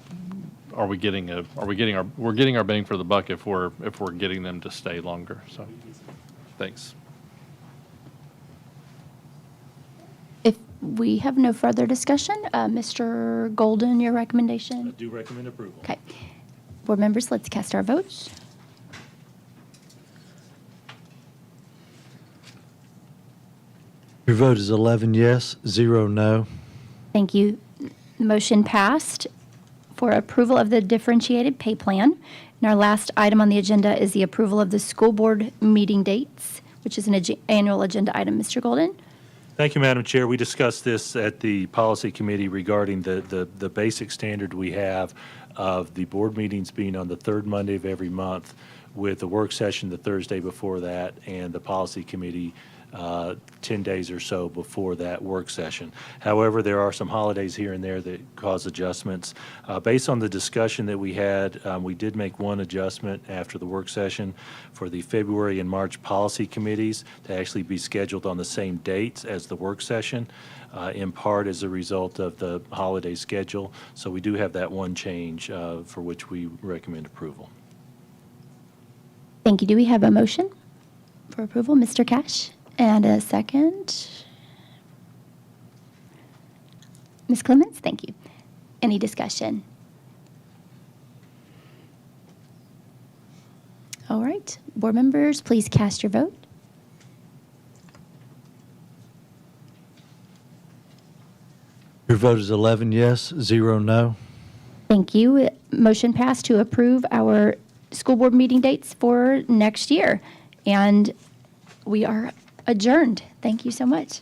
we're getting our bang for the buck if we're getting them to stay longer. So, thanks. If we have no further discussion, Mr. Golden, your recommendation? I do recommend approval. Okay. Board members, let's cast our votes. Your vote is 11 yes, 0 no. Thank you. The motion passed for approval of the differentiated pay plan. And our last item on the agenda is the approval of the school board meeting dates, which is an annual agenda item. Mr. Golden? Thank you, Madam Chair. We discussed this at the policy committee regarding the basic standard we have of the board meetings being on the third Monday of every month, with the work session the Thursday before that, and the policy committee 10 days or so before that work session. However, there are some holidays here and there that cause adjustments. Based on the discussion that we had, we did make one adjustment after the work session for the February and March policy committees to actually be scheduled on the same dates as the work session, in part as a result of the holiday schedule. So we do have that one change for which we recommend approval. Thank you. Do we have a motion for approval? Mr. Cash? And a second. Ms. Clements, thank you. Any discussion? All right. Board members, please cast your vote. Your vote is 11 yes, 0 no. Thank you. Motion passed to approve our school board meeting dates for next year. And we are adjourned. Thank you so much.